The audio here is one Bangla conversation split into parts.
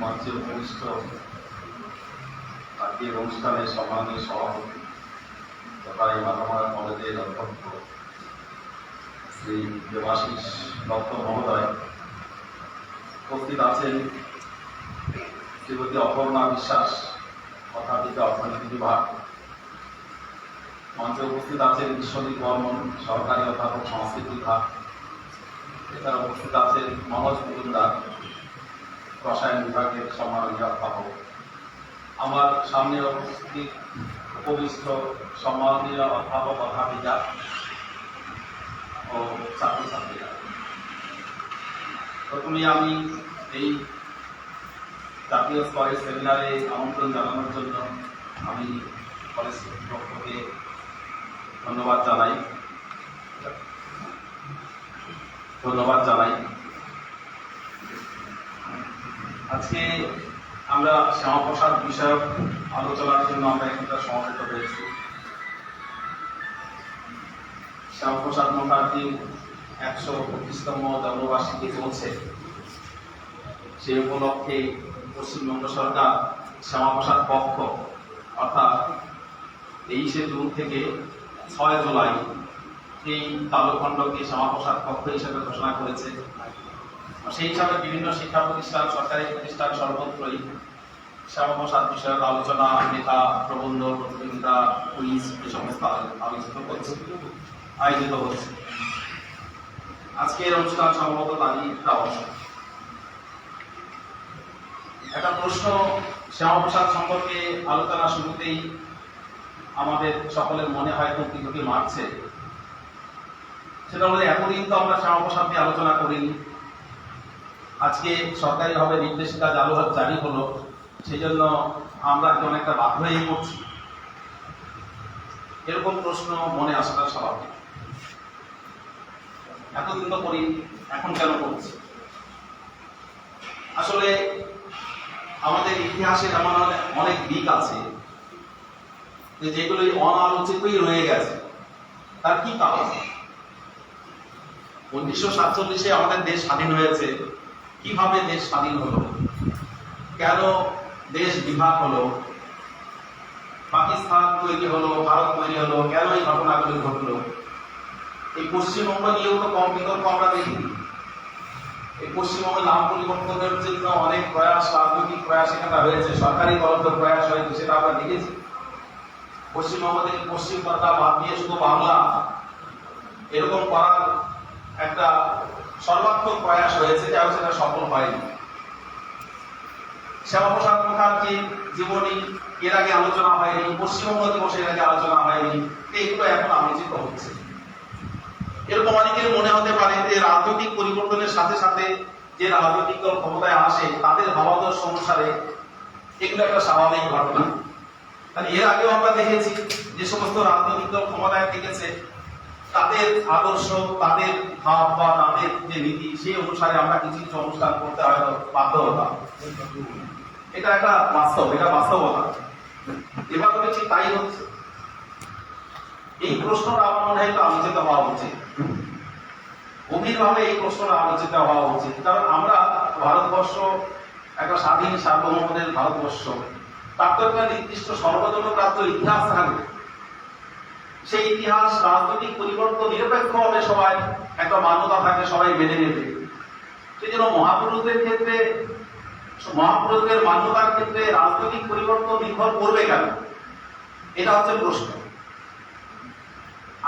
মঞ্চে উপবিষ্ট আজকের অনুষ্ঠানের সম্মানীয় সভাপতি তথা এই মাথামারা কলেজের অধ্যক্ষ শ্রী দেবাশিস দত্ত মহোদয়, উপস্থিত আছেন শ্রীমতী অপর্ণা বিশ্বাস, অধ্যাপিকা অর্থনীতি বিভাগ। মঞ্চে উপস্থিত আছেন বিশ্বজিৎ বর্মন, সহকারী অধ্যাপক সংস্কৃত বিভাগ। এছাড়া উপস্থিত আছেন মনোজ মজুমদার, রসায়ন বিভাগের সম্মানীয় অধ্যাপক। আমার সামনে উপবিষ্ট সম্মানীয় অধ্যাপক অধ্যাপিকা ও ছাত্রছাত্রীরা, প্রথমে আমি এই জাতীয় স্তরের সেমিনারে আমন্ত্রণ জানানোর জন্য আমি কলেজ কর্তৃপক্ষকে ধন্যবাদ জানাই। আজকে আমরা শ্যামাপ্রসাদ বিষয়ক আলোচনার জন্য আমরা একটা সমবেত হয়েছি। শ্যামাপ্রসাদ মুখার্জির 125তম জন্মবার্ষিকী চলছে, সে উপলক্ষে পশ্চিমবঙ্গ সরকার শ্যামাপ্রসাদ পক্ষ অর্থাৎ 23শে জুন থেকে 6 জুলাই এই তালুখণ্ডকে শ্যামাপ্রসাদ পক্ষ হিসেবে ঘোষণা করেছে। সেই হিসাবে বিভিন্ন শিক্ষা প্রতিষ্ঠান, সরকারি প্রতিষ্ঠান সর্বত্রই শ্যামাপ্রসাদ বিষয়ক আলোচনা, লেখা, প্রবন্ধ, প্রতিযোগিতা, কুইজ এই সমস্ত আয়োজিত হচ্ছে। আজকের অনুষ্ঠান সম্ভবত তারই একটা অংশ। একটা প্রশ্ন শ্যামাপ্রসাদ সম্পর্কে আলোচনা শুরুতেই আমাদের সকলের মনে হয়তো কি মারছে, সেটা হলো এতদিন তো আমরা শ্যামাপ্রসাদ নিয়ে আলোচনা করিনি। আজকে সরকারিভাবে নির্দেশিকা জারি হলো, সেই জন্য আমরা অনেকটা বাধ্য হয়ে পড়ছি। এরকম প্রশ্ন মনে আসাটা স্বাভাবিক। এতদিন তো করি, এখন কেন করছি? আসলে আমাদের ইতিহাসের এমন অনেক দিক আছে যেগুলো অনালোচিতই রয়ে গেছে। তার কি কারণ? 1947-এ আমাদের দেশ স্বাধীন হয়েছে। কিভাবে দেশ স্বাধীন হলো? কেন দেশ বিভাগ হলো? পাকিস্তান তৈরি হলো, ভারত তৈরি হলো, কেন এই ঘটনাগুলি ঘটলো? এই পশ্চিমবঙ্গ নিয়েও তো কম বিতর্ক আমরা দেখি। এই পশ্চিমবঙ্গের নাম পরিবর্তনের জন্য অনেক প্রয়াস, রাজনৈতিক প্রয়াস এখানে হয়েছে, সরকারি তরফে প্রয়াস হয়েছে, সেটা আমরা দেখেছি। পশ্চিমবঙ্গ থেকে পশ্চিম বাংলা বাদ দিয়ে শুধু বাংলা এরকম করার একটা সর্বাত্মক প্রয়াস হয়েছে, যা সেটা সফল হয়নি। শ্যামাপ্রসাদ মুখার্জির জীবনী এর আগে আলোচনা হয়নি, পশ্চিমবঙ্গ দিবসের আগে আলোচনা হয়নি, এগুলো এখন আলোচিত হচ্ছে। এরকম অনেকের মনে হতে পারে যে রাজনৈতিক পরিবর্তনের সাথে সাথে যে রাজনৈতিক দল ক্ষমতায় আসে তাদের ভাবাদর্শ অনুসারে এগুলো একটা স্বাভাবিক ঘটনা। এর আগেও আমরা দেখেছি যে সমস্ত রাজনৈতিক দল ক্ষমতায় থেকেছে তাদের আদর্শ, তাদের ভাব বা তাদের যে নীতি, সেই অনুসারে আমরা কিছু কিছু অনুষ্ঠান করতে হয়তো বাধ্য হতাম। এটা একটা বাস্তব, এটা বাস্তবতা। এবার ঠিক তাই হচ্ছে। এই প্রশ্নটা আমার মনে হয় আলোচিত হওয়া উচিত, গভীরভাবে এই প্রশ্নটা আলোচিত হওয়া উচিত। কারণ আমরা ভারতবর্ষ একটা স্বাধীন সার্বভৌমদের ভারতবর্ষ, তার তো একটা নির্দিষ্ট সর্বজনগ্রাহ্য ইতিহাস থাকবে। সেই ইতিহাস, রাজনৈতিক পরিবর্তন নিরপেক্ষভাবে সবাই একটা মান্যতা থাকে, সবাই মেনে নেবে। সেই জন্য মহাপুরুষদের ক্ষেত্রে, মহাপুরুষদের মান্যতার ক্ষেত্রে রাজনৈতিক পরিবর্তন নির্ভর করবে কেন? এটা হচ্ছে প্রশ্ন।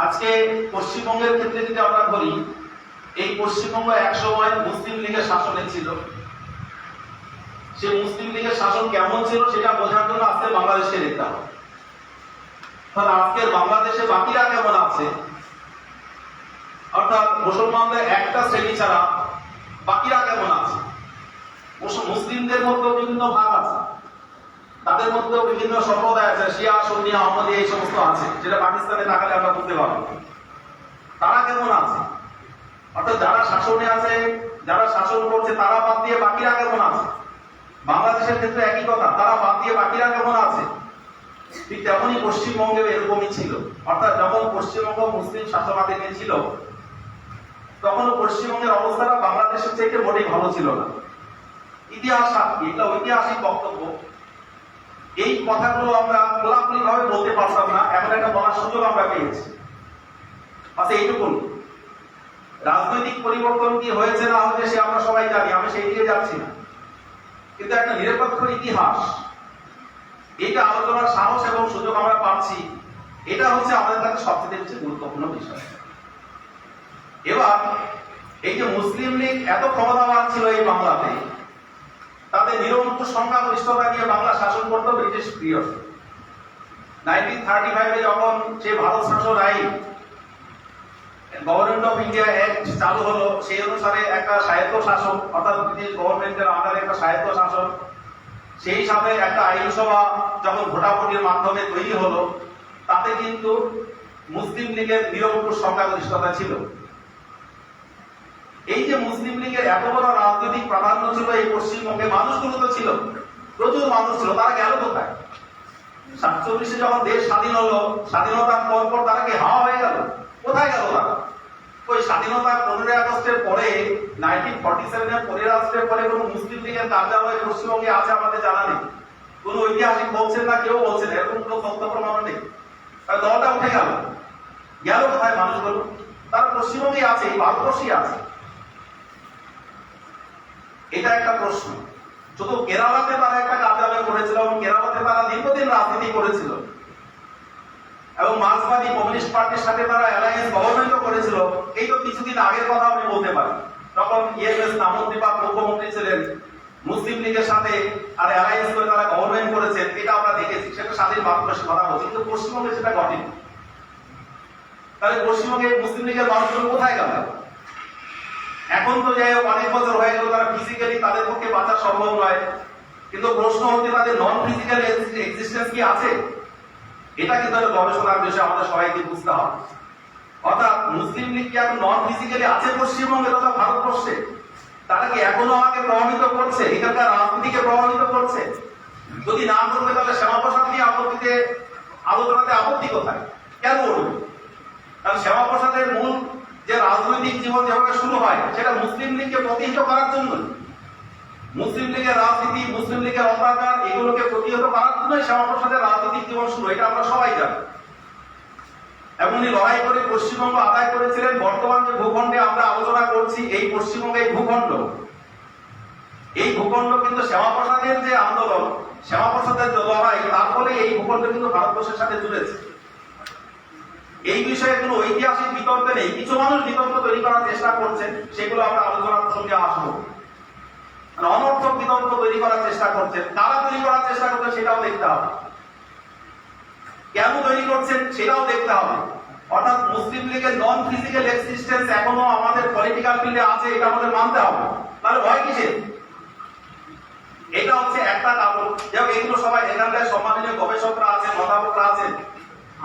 আজকে পশ্চিমবঙ্গের ক্ষেত্রে যদি আমরা ধরি, এই পশ্চিমবঙ্গ একসময় মুসলিম লীগের শাসনে ছিল। সেই মুসলিম লীগের শাসন কেমন ছিল সেটা বোঝার জন্য আজকে বাংলাদেশকে দেখতে হবে। তাহলে আজকের বাংলাদেশে বাকিরা কেমন আছে? অর্থাৎ মুসলমানদের একটা শ্রেণী ছাড়া বাকিরা কেমন আছে? মুসলিমদের মধ্যেও বিভিন্ন ভাগ আছে, তাদের মধ্যেও বিভিন্ন সম্প্রদায় আছে, শিয়া, সুন্নি, আহমদি এই সমস্ত আছে, যেটা পাকিস্তানে তাকালে আমরা বুঝতে পারবো। তারা কেমন আছে? অর্থাৎ যারা শাসনে আছে, যারা শাসন করছে, তারা বাদ দিয়ে বাকিরা কেমন আছে? বাংলাদেশের ক্ষেত্রে একই কথা, তারা বাদ দিয়ে বাকিরা কেমন আছে? ঠিক তেমনই পশ্চিমবঙ্গে এরকমই ছিল। অর্থাৎ যখন পশ্চিমবঙ্গ মুসলিম শাসনাধীনে ছিল, তখন পশ্চিমবঙ্গের অবস্থাটা বাংলাদেশের চাইতে মোটেই ভালো ছিল না। ইতিহাস সাক্ষী, এটা ঐতিহাসিক বক্তব্য। এই কথাগুলো আমরা খোলাখুলি ভাবে বলতে পারতাম না, এখন একটা বলার সুযোগ আমরা পেয়েছি। আচ্ছা, এইটুকুন। রাজনৈতিক পরিবর্তন কি হয়েছে না হয়েছে সে আমরা সবাই জানি, আমি সেই দিকে যাচ্ছি না, কিন্তু একটা নিরপেক্ষ ইতিহাস, এটা আলোচনার সাহস এবং সুযোগ আমরা পাচ্ছি, এটা হচ্ছে আমাদের কাছে সবচেয়ে বেশি গুরুত্বপূর্ণ বিষয়। এবার এই যে মুসলিম লীগ এত ক্ষমতাবান ছিল এই বাংলাতে, তাদের নিরঙ্কুশ সংখ্যাগরিষ্ঠতা নিয়ে বাংলা শাসন করতো ব্রিটিশ পিরিয়ড। 1935 যখন সে ভারত শাসন আইন গভর্নমেন্ট অফ ইন্ডিয়া অ্যাক্ট চালু হলো, সেই অনুসারে একটা স্বায়ত্ত শাসন, অর্থাৎ ব্রিটিশ গভর্নমেন্টের আন্ডারে একটা স্বায়ত্ত শাসন, সেই সাথে একটা আইনসভা যখন ভোটাভুটির মাধ্যমে তৈরি হলো, তাতে কিন্তু মুসলিম লীগের নিরঙ্কুশ সংখ্যাগরিষ্ঠতা ছিল। এই যে মুসলিম লীগের এত বড় রাজনৈতিক প্রাধান্য ছিল এই পশ্চিমবঙ্গে, মানুষগুলো তো ছিল, প্রচুর মানুষ ছিল, তারা গেল কোথায়? 47-এ যখন দেশ স্বাধীন হলো, স্বাধীনতার পর তারা কি হাওয়া হয়ে গেল? কোথায় গেল তারা? ওই স্বাধীনতার 15 আগস্টের পরে, 1947-এর 15 আগস্টের পরে কোন মুসলিম লীগের কার্যালয় পশ্চিমবঙ্গে আছে আমাদের জানা নেই। কোন ঐতিহাসিক বলছেন না, কেউ বলছেন, এরকম কোন তথ্য প্রমাণ নেই। দলটা উঠে গেল, গেল কোথায় মানুষগুলো? তারা পশ্চিমবঙ্গে আছে, এই ভারতবর্ষেই আছে। এটা একটা প্রশ্ন। শুধু কেরালাতে তারা একটা কার্যালয় করেছিল এবং কেরালাতে তারা দীর্ঘদিন রাজনীতি করেছিল এবং মার্ক্সবাদী কমিউনিস্ট পার্টির সাথে তারা অ্যালায়েন্স গভর্নমেন্টও করেছিল। এই তো কিছুদিন আগের কথা আমি বলতে পারি, তখন ইএমএস নামদ্বীপা মুখ্যমন্ত্রী ছিলেন, মুসলিম লীগের সাথে আর অ্যালায়েন্স করে তারা গভর্নমেন্ট করেছেন, এটা আমরা দেখেছি। সেটা স্বাধীন ভারতবর্ষে কথা বলছি, কিন্তু পশ্চিমবঙ্গে সেটা ঘটেনি। তাহলে পশ্চিমবঙ্গে মুসলিম লীগের মানুষগুলো কোথায় গেল? এখন তো যাই হোক, অনেক বছর হয়ে গেল, তারা ফিজিক্যালি তাদের পক্ষে বাঁচা সম্ভব নয়, কিন্তু প্রশ্ন হচ্ছে তাদের নন ফিজিক্যাল এক্সিস্টেন্স কি আছে? এটা কিন্তু একটা গবেষণার বিষয়, আমাদের সবাইকে বুঝতে হবে। অর্থাৎ মুসলিম লীগ কি এখন নন ফিজিক্যালি আছে পশ্চিমবঙ্গে তথা ভারতবর্ষে? তারা কি এখনো আমাকে প্রভাবিত করছে, এখানকার রাজনীতিকে প্রভাবিত করছে? যদি না করবে তাহলে শ্যামাপ্রসাদ নিয়ে আলোচনাতে আপত্তি কোথায়? কেন উঠবে? কারণ শ্যামাপ্রসাদের মূল যে রাজনৈতিক জীবন যেভাবে শুরু হয়, সেটা মুসলিম লীগকে প্রতিহত করার জন্য। মুসলিম লীগের রাজনীতি, মুসলিম লীগের অত্যাচার, এগুলোকে প্রতিহত করার জন্যই শ্যামাপ্রসাদের রাজনৈতিক জীবন শুরু, এটা আমরা সবাই জানি। এবং উনি লড়াই করে পশ্চিমবঙ্গ আদায় করেছিলেন। বর্তমান যে ভূখণ্ডে আমরা আলোচনা করছি, এই পশ্চিমবঙ্গে এই ভূখণ্ড কিন্তু শ্যামাপ্রসাদের যে আন্দোলন, শ্যামাপ্রসাদের যে লড়াই, তার ফলে এই ভূখণ্ড কিন্তু ভারতবর্ষের সাথে জুড়েছে। এই বিষয়ে কোনো ঐতিহাসিক বিতর্ক নেই, কিছু মানুষ বিতর্ক তৈরি করার চেষ্টা করছেন, সেগুলো আমরা আলোচনার প্রসঙ্গে আসবো। অনর্থক বিতর্ক তৈরি করার চেষ্টা করছেন, কারা তৈরি করার চেষ্টা করছেন সেটাও দেখতে হবে, কেন তৈরি করছেন সেটাও দেখতে হবে। অর্থাৎ মুসলিম লীগের নন ফিজিক্যাল এক্সিস্টেন্স এখনো আমাদের পলিটিক্যাল ফিল্ডে আছে, এটা আমাদের মানতে হবে। তাহলে ভয় কিসের? এটা হচ্ছে একটা কারণ। যেমন এগুলো সবাই এখানকার সম্মানীয় গবেষকরা আছেন, অধ্যাপকরা আছেন,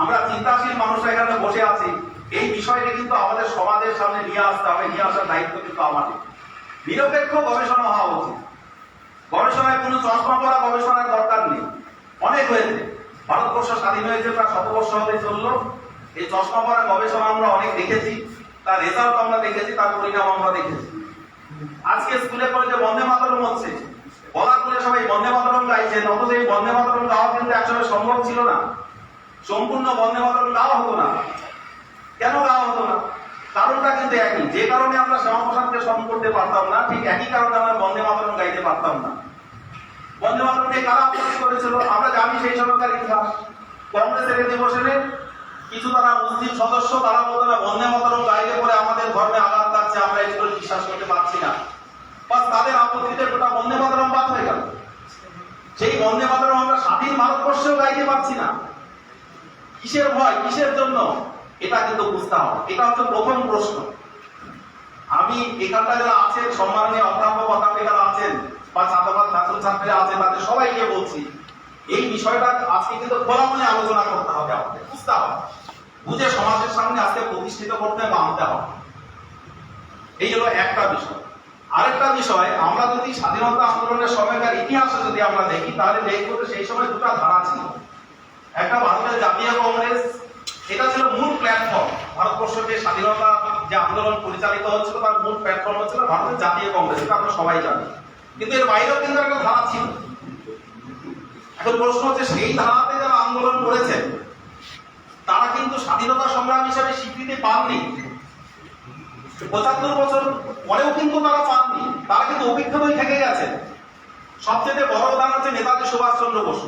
আমরা চিন্তাশীল মানুষরা এখানে বসে আছি। এই বিষয়টা কিন্তু আমাদের সমাজের সামনে নিয়ে আসতে হবে, নিয়ে আসার দায়িত্ব কিন্তু আমাদের। নিরপেক্ষ গবেষণা হওয়া উচিত। গবেষণায় কোনো চশমা পড়া গবেষণার দরকার নেই, অনেক হয়েছে। ভারতবর্ষ স্বাধীন হয়েছে প্রায় 100 বর্ষ হতে চললো। এই চশমা পড়া গবেষণা আমরা অনেক দেখেছি, তার রেজাল্ট আমরা দেখেছি, তার পরিণাম আমরা দেখেছি। আজকে স্কুলে কলেজে বন্দে মাতরম হচ্ছে, বলার করে সবাই বন্দে মাতরম গাইছেন, অথচ এই বন্দে মাতরম গাওয়া কিন্তু একসময় সম্ভব ছিল না। সম্পূর্ণ বন্দে মাতরম গাওয়া হতো না। কেন গাওয়া হতো না? কারণটা কিন্তু একই। যে কারণে আমরা শ্যামাপ্রসাদকে স্মরণ করতে পারতাম না, ঠিক একই কারণে আমরা বন্দে মাতরম গাইতে পারতাম না। বন্দে মাতরমকে কারা অপরাধ করেছিল আমরা জানি, সেই সময়কার ইতিহাস। কংগ্রেসের অধিবেশনে কিছু তারা মুসলিম সদস্য, তারা বলতো না বন্দে মাতরম গাইলে পরে আমাদের ধর্মে আঘাত লাগছে, আমরা এগুলো বিশ্বাস করতে পারছি না। বাস তাদের আপত্তিতে গোটা বন্দে মাতরম বাদ হয়ে গেল। সেই বন্দে মাতরম আমরা স্বাধীন ভারতবর্ষেও গাইতে পারছি না। কিসের ভয়, কিসের জন্য? এটা কিন্তু বুঝতে হবে। এটা হচ্ছে প্রথম প্রশ্ন। আমি এখানটা যারা আছেন, সম্মানীয় অধ্যাপক অধ্যাপিকারা আছেন বা ছাত্রছাত্রীরা আছেন, তাদের সবাইকে বলছি, এই বিষয়টা আজকে কিন্তু খোলামুখে আলোচনা করতে হবে, আমাদের বুঝতে হবে, বুঝে সমাজের সামনে আজকে প্রতিষ্ঠিত করতে বা আনতে হবে। এই হলো একটা বিষয়। আরেকটা বিষয়, আমরা যদি স্বাধীনতা আন্দোলনের সময়কার ইতিহাসে যদি আমরা দেখি, তাহলে দেখবো যে সেই সময় দুটো ধারা ছিল। একটা ভারতের জাতীয় কংগ্রেস, এটা ছিল মূল প্ল্যাটফর্ম। ভারতবর্ষকে স্বাধীনতা যে আন্দোলন পরিচালিত হচ্ছিল তার মূল প্ল্যাটফর্ম হচ্ছিল ভারতের জাতীয় কংগ্রেস, এটা আমরা সবাই জানি। কিন্তু এর বাইরেও কিন্তু একটা ধারা ছিল। এখন প্রশ্ন হচ্ছে, সেই ধারাতে যারা আন্দোলন করেছেন তারা কিন্তু স্বাধীনতা সংগ্রাম হিসেবে স্বীকৃতি পাননি। 75 বছর পরেও কিন্তু তারা পাননি, তারা কিন্তু অভিজ্ঞতাই থেকে গেছেন। সবচেয়ে বড় অবদান হচ্ছে নেতাজি সুভাষচন্দ্র বসু।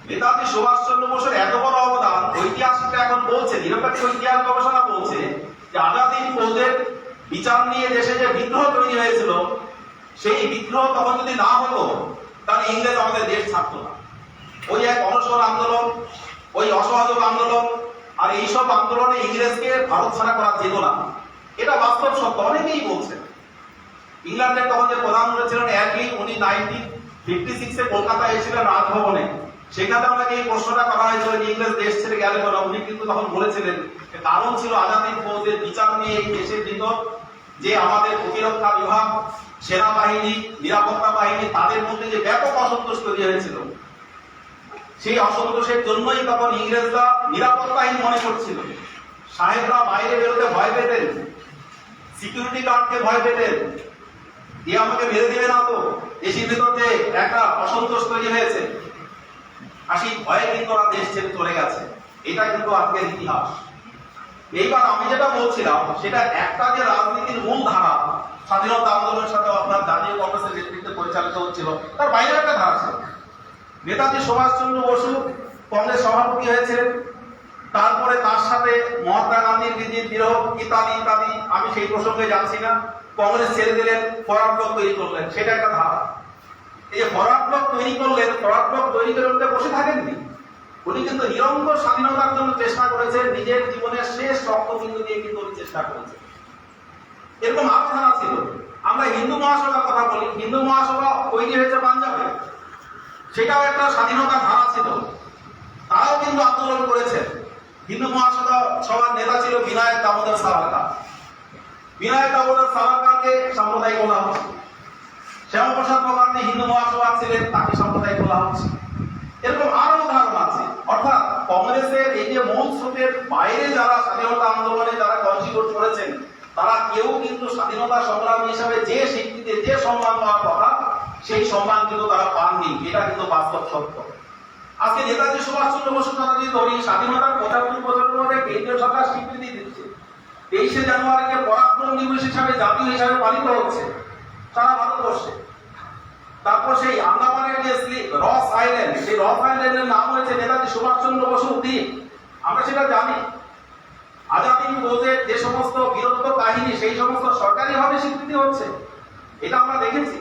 নেতাজি সুভাষচন্দ্র বসুর এত বড় অবদান, ঐতিহাসিকরা এখন বলছে, নিরপেক্ষ ইতিহাস গবেষণা বলছে যে আজাদ হিন্দ ফৌজের বিচার নিয়ে দেশে যে বিদ্রোহ তৈরি হয়েছিল, সেই বিদ্রোহ তখন যদি না হতো তাহলে ইংরেজ আমাদের দেশ ছাড়তো না। ওই এক অনশন আন্দোলন, ওই অসহযোগ আন্দোলন, আর এইসব আন্দোলনে ইংরেজকে ভারত ছাড়া করা যেত না, এটা বাস্তব সত্য। অনেকেই বলছেন। ইংল্যান্ডের তখন যে প্রধানমন্ত্রী ছিলেন অ্যাটলি, উনি 1956-এ কলকাতায় এসেছিলেন রাজভবনে। সেখানে আমাকে এই প্রশ্নটা করা হয়েছিল যে ইংরেজ দেশ ছেড়ে গেল কেন। উনি কিন্তু তখন বলেছিলেন কারণ ছিল আজাদ হিন্দ ফৌজের বিচার নিয়ে এই দেশের ভিতর যে আমাদের প্রতিরক্ষা বিভাগ, সেনাবাহিনী, নিরাপত্তা বাহিনী, তাদের মধ্যে যে ব্যাপক অসন্তোষ তৈরি হয়েছিল, সেই অসন্তোষের জন্যই তখন ইংরেজরা নিরাপত্তাহীন মনে করছিল। সাহেবরা বাইরে বেরোতে ভয় পেতেন, সিকিউরিটি গার্ডকে ভয় পেতেন, এ আমাকে মেরে দেবে না তো, দেশের ভিতর যে একটা অসন্তোষ তৈরি হয়েছে, আর সেই ভয়ে কিন্তু ওরা দেশ ছেড়ে চলে গেছে। এটা কিন্তু আজকের ইতিহাস। এইবার আমি যেটা বলছিলাম, সেটা একটা যে রাজনীতির মূল ধারা স্বাধীনতা আন্দোলনের সাথে আপনার জাতীয় কংগ্রেসের নেতৃত্বে পরিচালিত হচ্ছিল, তার বাইরে একটা ধারা ছিল। নেতাজি সুভাষচন্দ্র বসু কংগ্রেস সভাপতি হয়েছিলেন, তারপরে তার সাথে মহাত্মা গান্ধীর বিরোধী বিরোধ ইত্যাদি ইত্যাদি, আমি সেই প্রসঙ্গে যাচ্ছি না। কংগ্রেস ছেড়ে দিলেন, ফরওয়ার্ড ব্লক তৈরি করলেন, সেটা একটা ধারা। এই যে ফরওয়ার্ড ব্লক তৈরি করলেন, ফরওয়ার্ড ব্লক তৈরি করে উঠতে বসে থাকেননি, উনি কিন্তু নিরন্তর স্বাধীনতার জন্য চেষ্টা করেছেন, নিজের জীবনের শেষ রক্তবিন্দু দিয়ে কিন্তু উনি চেষ্টা করেছেন। এরকম আরো ধারা ছিল। আমরা হিন্দু মহাসভার কথা বলি, হিন্দু মহাসভা তৈরি হয়েছে পাঞ্জাবে, সেটাও একটা স্বাধীনতার ধারা ছিল। তারাও কিন্তু আন্দোলন করেছেন। হিন্দু মহাসভা সভার নেতা ছিল বিনায়ক দামোদর সাভারকার। বিনায়ক দামোদর সাভারকারকে সাম্প্রদায়িক বলা হচ্ছে। শ্যামাপ্রসাদ মুখার্জি হিন্দু মহাসভা ছিলেন, তাকে সাম্প্রদায়িক বলা হচ্ছে। এরকম আরো উদাহরণ আছে। অর্থাৎ কংগ্রেসের এই যে মূল স্রোতের বাইরে যারা স্বাধীনতা আন্দোলনে যারা কন্ট্রিবিউট করেছেন, তারা কেউ কিন্তু স্বাধীনতা সংগ্রামী হিসাবে যে স্বীকৃতি, যে সম্মান পাওয়ার কথা, সেই সম্মান কিন্তু তারা পাননি। এটা কিন্তু বাস্তব সত্য। আজকে নেতাজি সুভাষচন্দ্র বসুর কথা যদি ধরি, স্বাধীনতার 75 বছরের মধ্যে কেন্দ্রীয় সরকার স্বীকৃতি দিচ্ছে। 23শে জানুয়ারিকে পরাক্রম দিবস হিসাবে জাতীয় হিসাবে পালিত হচ্ছে সারা ভারতবর্ষে। তারপর সেই আন্দামানের যে রস আইল্যান্ড, সেই রস আইল্যান্ডের নাম হয়েছে নেতাজি সুভাষচন্দ্র বসুর দ্বীপ। আমরা সেটা জানি। আজাদ হিন্দ ফৌজের যে সমস্ত বীরত্ব কাহিনী, সেই সমস্ত সরকারিভাবে স্বীকৃতি হচ্ছে, এটা আমরা দেখেছি।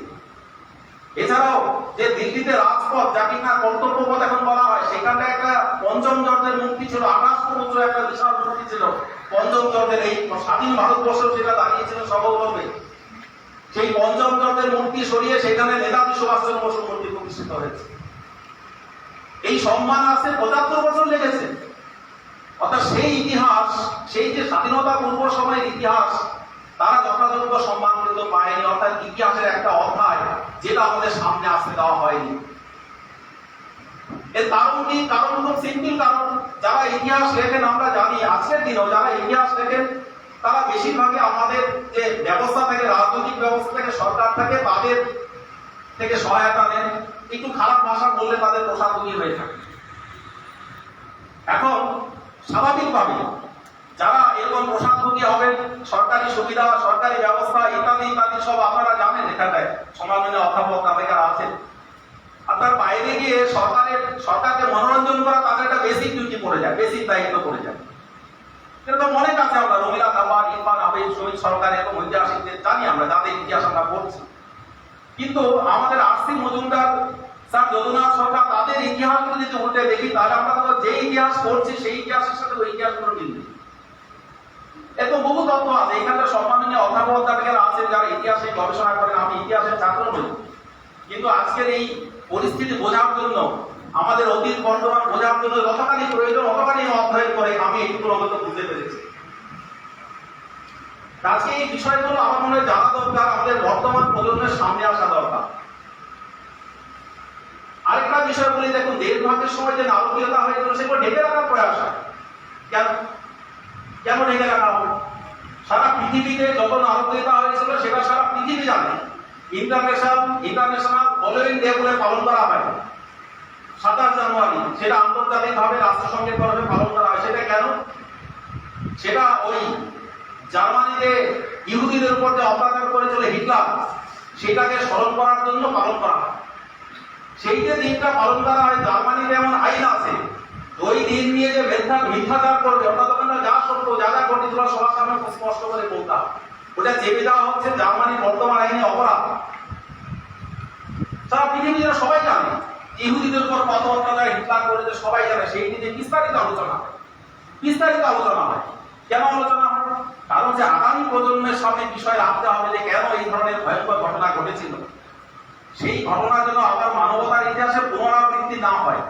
এছাড়াও যে দিল্লিতে রাজপথ, যাকে না কর্তব্যপথ এখন বলা হয়, সেখানে একটা পঞ্চম জর্জের মূর্তি ছিল, 28 ফুট একটা বিশাল মূর্তি ছিল পঞ্চম জর্জের। এই স্বাধীন ভারতবর্ষ সেটা দাঁড়িয়েছিল সবলভাবে। সেই পঞ্চম জর্জের মূর্তি সরিয়ে সেখানে নেতাজি সুভাষচন্দ্র বসুর মূর্তি প্রতিষ্ঠিত হয়েছে। এই সম্মান আসতে 75 বছর লেগেছে। অর্থাৎ সেই ইতিহাস, সেই যে স্বাধীনতা পূর্ব সময়ের ইতিহাস, তারা যথাযোগ্য সম্মান কিন্তু পায়নি। অর্থাৎ ইতিহাসের একটা অধ্যায় যেটা আমাদের সামনে আসতে দেওয়া হয়নি। এর কারণ কি? কারণ খুব সিম্পল কারণ। যারা ইতিহাস লেখেন, আমরা জানি আজকের দিনেও যারা ইতিহাস লেখেন, তারা বেশিরভাগই আমাদের যে ব্যবস্থা থেকে, রাজনৈতিক ব্যবস্থা থেকে, সরকার থেকে, তাদের থেকে সহায়তা নেন। একটু খারাপ ভাষা বললে তাদের প্রসাদভোগী হয়ে থাকে। এখন স্বাভাবিকভাবে যারা এরকম প্রসাদভোগী হবেন, সরকারি সুবিধা, সরকারি ব্যবস্থা ইত্যাদি ইত্যাদি সব আপনারা জানেন, এখানটায় সমাজনে অধ্যাপক তাদের আছেন। আর তার বাইরে গিয়ে সরকারকে মনোরঞ্জন করা তাদের একটা বেসিক ডিউটি পড়ে যায়, বেসিক দায়িত্ব পড়ে যায়। এরকম অনেক আছে। আমরা রমিলা কামাল, ইরফান আবিদ, শহীদ সরকার, এরকম ঐতিহাসিকদের জানি আমরা, যাদের ইতিহাস আমরা পড়ছি। কিন্তু আমাদের আরসি মজুমদার স্যার, যদুনাথ সরকার, তাদের ইতিহাসগুলো যদি উল্টে দেখি, তাহলে আমরা তো যে ইতিহাস পড়ছি সেই ইতিহাসের সাথে ওই ইতিহাসগুলো মিল নেই। এত বহু তথ্য আছে। এখানে সম্মাননীয় অধ্যাপক অধ্যাপিকারা আছেন যারা ইতিহাসে গবেষণা করেন। আমি ইতিহাসের ছাত্র নই, কিন্তু আজকের এই পরিস্থিতি বোঝার জন্য, আমাদের অতীত বর্তমান বোঝার জন্য যতখানি প্রয়োজন ততখানি অধ্যয়ন করে আমি এইটুকু অবগত বুঝতে পেরেছি। আজকে এই বিষয়গুলো আমার মনে হয় জানা দরকার, আমাদের বর্তমান প্রজন্মের সামনে আসা দরকার। আরেকটা বিষয় বলি, দেখুন, দেশভাগের সময় যে নারকীয়তা হয়েছিল সেগুলো ঢেকে রাখার প্রয়াস হয়। কেন ঢেকে রাখা হবে? সারা পৃথিবীতে যত নারকীয়তা হয়েছিল সেটা সারা পৃথিবী জানে। ইন্টারন্যাশনাল ফলোইং ডে বলে পালন করা হয় 27 জানুয়ারি, সেটা আন্তর্জাতিকভাবে রাষ্ট্রসংঘের তরফে পালন করা হয়। সেটা কেন? সেটা ওই জার্মানিতে ইহুদিদের উপর যে অত্যাচার করেছিল হিটলার, সেটাকে স্মরণ করার জন্য পালন করা হয়। সেই যে দিনটা পালন করা হয়, জার্মানিতে এমন আইন আছে ওই দিন নিয়ে যে মিথ্যাচার করবে, অর্থাৎ ওখানে যা সত্য যা যা ঘটেছিল সবার সামনে স্পষ্ট করে বলতে হবে, ওটা চেপে দেওয়া হচ্ছে জার্মানির বর্তমান আইনে অপরাধ। সারা পৃথিবীতে সবাই জানে ইহুদিদের উপর কত অত্যাচার হিটলার করেছে, সবাই জানে। সেই দিনে বিস্তারিত আলোচনা হয়। কেন আলোচনা হয়? কারণ যে আগামী প্রজন্মের সামনে বিষয় রাখতে হবে যে কেন এই ধরনের ভয়ঙ্কর ঘটনা ঘটেছিল, সেই ঘটনা যেন আবার মানবতার ইতিহাসে পুনরাবৃত্তি না হয়।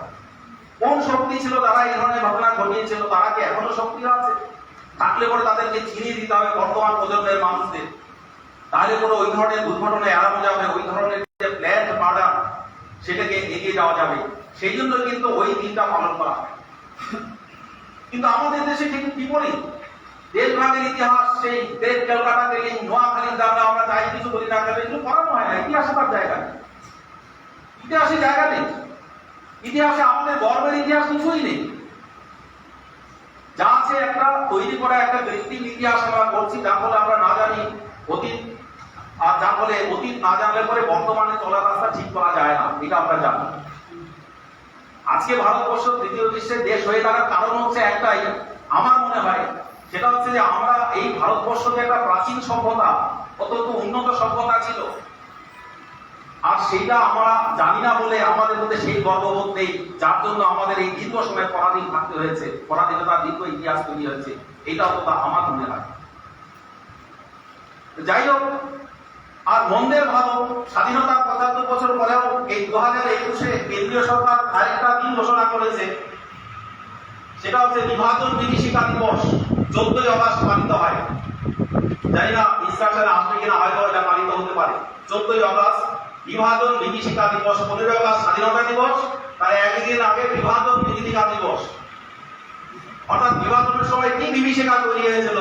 কোন শক্তি ছিল যারা এই ধরনের ঘটনা ঘটিয়েছিল? তারা কি এখনো সক্রিয় আছে? থাকলে পরে তাদেরকে চিনিয়ে দিতে হবে বর্তমান প্রজন্মের মানুষদের, তাহলে করে ওই ধরনের দুর্ঘটনা এড়ানো যাবে, ওই ধরনের যে প্ল্যান্ড মার্ডার সেটাকে এগিয়ে যাওয়া যাবে। সেই জন্য কিন্তু ওই দিনটা পালন করা হয়। কিন্তু আমাদের দেশে ঠিক বিপরীত। দেশভাগের ইতিহাস, সেই দেশ কলকাতা থেকে নোয়াখালীর দাঙ্গা, আমরা যাই কিছু বলি না কেন, এগুলো করানো হয় না। ইতিহাসে তার জায়গা নেই, ইতিহাসে জায়গা নেই। ইতিহাসে আমাদের গর্বের ইতিহাস কিছুই নেই। যা আছে একটা তৈরি করা একটা ব্যক্তির ইতিহাস আমরা করছি, যার ফলে আমরা না জানি অতীত, আর যার ফলে অতীত না জানলে পরে বর্তমানে চলার রাস্তা ঠিক করা যায় না, এটা আমরা জানি। আজকে ভারতবর্ষ তৃতীয় বিশ্বের দেশ হয়ে থাকার কারণ হচ্ছে একটাই, আমার মনে হয়, সেটা হচ্ছে যে আমরা এই ভারতবর্ষ যে একটা প্রাচীন সভ্যতা, অত্যন্ত উন্নত সভ্যতা ছিল, আর সেইটা আমরা জানি না বলে আমাদের মধ্যে সেই গর্ববোধ নেই, যার জন্য আমাদের এই দীর্ঘ সময় পরাধীন থাকতে হয়েছে, পরাধীনতার দীর্ঘ ইতিহাস তৈরি হয়েছে। এইটা তো আমার মনে হয়। যাই হোক, আর মন্দের ভালো, স্বাধীনতার 75 বছর পরেও এই 2021-এ কেন্দ্রীয় সরকার আরেকটা দিন ঘোষণা করেছে, সেটা হচ্ছে বিভাজন বিভীষিকা দিবস। 14ই আগস্ট পালিত হয়। জানি না ইনস্ট্রাকশনে আসবে কিনা, হয়তো এটা পালিত হতে পারে। 14ই আগস্ট বিভাজন বিভীষিকা দিবস, 15ই আগস্ট স্বাধীনতা দিবস, তার একদিন আগে বিভাজন বিভীষিকা দিবস। অর্থাৎ বিভাজনের সময় কি বিভীষিকা তৈরি হয়েছিল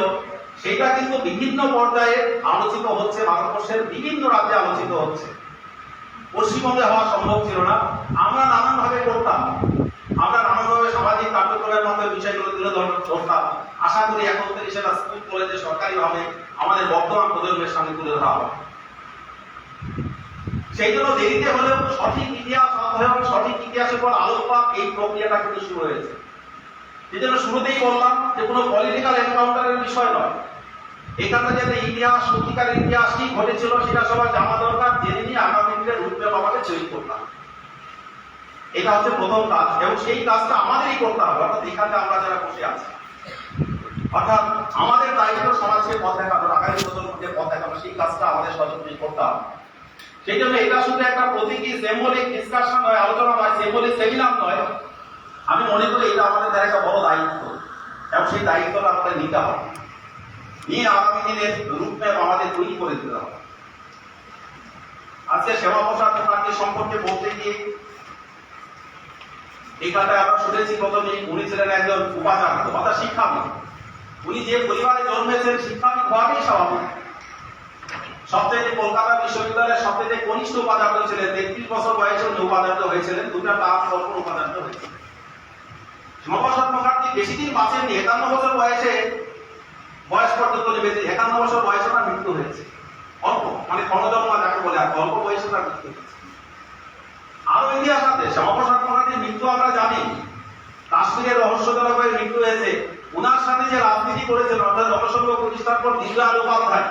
সেটা কিন্তু বিভিন্ন পর্যায়ে আলোচিত হচ্ছে, ভারতবর্ষের বিভিন্ন রাজ্যে আলোচিত হচ্ছে। পশ্চিমবঙ্গে হওয়া সম্ভব ছিল না। আমরা নানানভাবে করতাম, আমরা নানানভাবে সামাজিক কার্যক্রমের মাধ্যমে বিষয়গুলো তুলে ধরতাম। আশা করি এখন থেকে সেটা স্কুল কলেজে সরকারিভাবে আমাদের বর্তমান প্রজন্মের সামনে তুলে ধরা হবে। সেই জন্য দেরিতে হলেও সঠিক ইতিহাস অধ্যয়ন, সঠিক ইতিহাসের পর আলোকপাত, এই প্রক্রিয়াটা কিন্তু শুরু হয়েছে। এই জন্য শুরুতেই বললাম যে কোনো পলিটিক্যাল এনকাউন্টারের বিষয় নয়, এখানে যাতে ইতিহাস, সত্যিকারের ইতিহাস কি ঘটেছিল সেটা সবার জানা দরকার, জেনে নিয়ে আগামী দিনে রূপরেখা আমাকে তৈরি করতাম। এটা হচ্ছে প্রথম কাজ, এবং সেই কাজটা আমাদেরই করতে হবে। অর্থাৎ এখানে আমরা যারা বসে আছি, অর্থাৎ আমাদের দায়িত্ব সমাজকে পথ দেখানো, আগামী প্রজন্মকে পথ দেখানো, সেই কাজটা আমাদের সচেতন করতে হবে। সেই জন্য এটা শুধু একটা প্রতীকী সিম্বলিক ডিসকাশন নয়, আলোচনা নয়, সিম্বলিক সেমিনার নয়। আমি মনে করি এটা আমাদের দ্বারা একটা বড় দায়িত্ব, এবং সেই দায়িত্বটা আমাদের নিতে হবে, নিয়ে আগামী দিনের রূপরেখা আমাদের তৈরি করে দিতে হবে। আজকে শ্যামাপ্রসাদ মুখার্জি সম্পর্কে বলতে গিয়ে এখানে আমরা শুনেছি প্রথমে উনি ছিলেন একজন উপাচার্য, অর্থাৎ শিক্ষাবিদ। উনি যে পরিবারে জন্মেছেন, শিক্ষাবিদ হওয়াটাই স্বাভাবিক। সবচেয়ে কলকাতা বিশ্ববিদ্যালয়ের সবচেয়ে কনিষ্ঠ উপাচার্য ছিলেন, 33 বছর বয়সে উনি উপাচার্য হয়েছিলেন, দুটা টার্ম পরপর উপাচার্য হয়েছিলেন। শ্যামাপ্রসাদ মুখার্জি বেশি দিন বাঁচেননি, 51 বছর বয়সে বয়স পর্যন্ত বেঁচে, 51 বছর বয়সে তার মৃত্যু হয়েছে। অল্প, মানে ক্ষণজন্মা যাকে বলে, আর অল্প বয়সে তার মৃত্যু হয়েছে। আরো ইতিহাস আছে, শ্যামাপ্রসাদ মুখার্জির মৃত্যু আমরা জানি, কাশ্মীরের রহস্যজনকভাবে মৃত্যু হয়েছে। উনার সাথে যে রাজনীতি করেছেন, অর্থাৎ জনসংঘ প্রতিষ্ঠার পর দীনদয়াল উপাধ্যায়,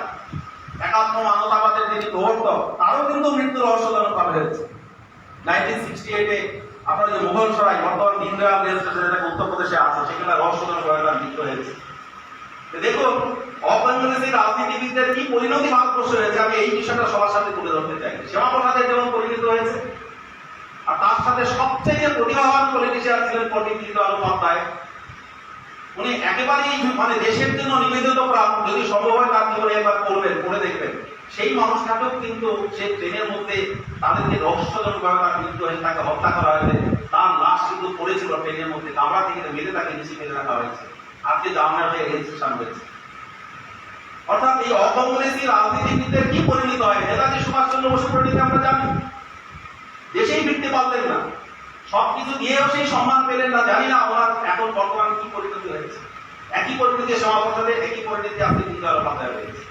একাত্ম মানবতাবাদের যিনি প্রবর্তক, তারও কিন্তু মৃত্যু রহস্যজনকভাবে হয়েছে। 1968-এ আপনার যে মুঘল সরাই, বর্তমান দীনদয়াল রেল স্টেশন, যেটা উত্তরপ্রদেশে আছে, সেখানে রহস্যজনকভাবে তার মৃত্যু হয়েছে। দেখুন, অকমিউনিস্ট রাজনীতিবিদদের কি পরিণতি ভারতবর্ষে হয়েছে, আমি এই বিষয়টা সবার সাথে তুলে ধরতে চাই। শ্যামাপ্রসাদের যেমন পরিণত হয়েছে, আর তার সাথে সবচেয়ে প্রতিভাবান পলিটিশিয়ান ছিলেন পণ্ডিত দীনদয়াল উপাধ্যায়। উনি একেবারেই মানে দেশের জন্য নিবেদিত প্রাণ, যদি সম্ভব হয় তার জীবনে একবার পড়বেন, পড়ে দেখবেন। সেই মানুষটাকেও কিন্তু সে ট্রেনের মধ্যে তাদেরকে রহস্যজনকভাবে তার মৃত্যু হয়েছে, তাকে হত্যা করা হয়েছে। তার লাশ কিন্তু পড়েছিল ট্রেনের মধ্যে, কামরা থেকে মেরে তাকে নিচে ফেলে রাখা হয়েছে। আজকে জার্মানি রেজিস্ট্রেশন হয়েছে। অর্থাৎ এই অকমিউনিস্ট রাজনীতিবিদদের কি পরিণত হয়? নেতাজি সুভাষচন্দ্র বসু সবকিছু দিয়েও সেই সম্মান পেলেন না। জানি না ওনার এখন বর্তমানে কি পরিণতি হয়েছে। একই পরিণতি সমাজে, একই পরিণতি আপনি দীনদয়াল উপাধ্যায় হয়েছে।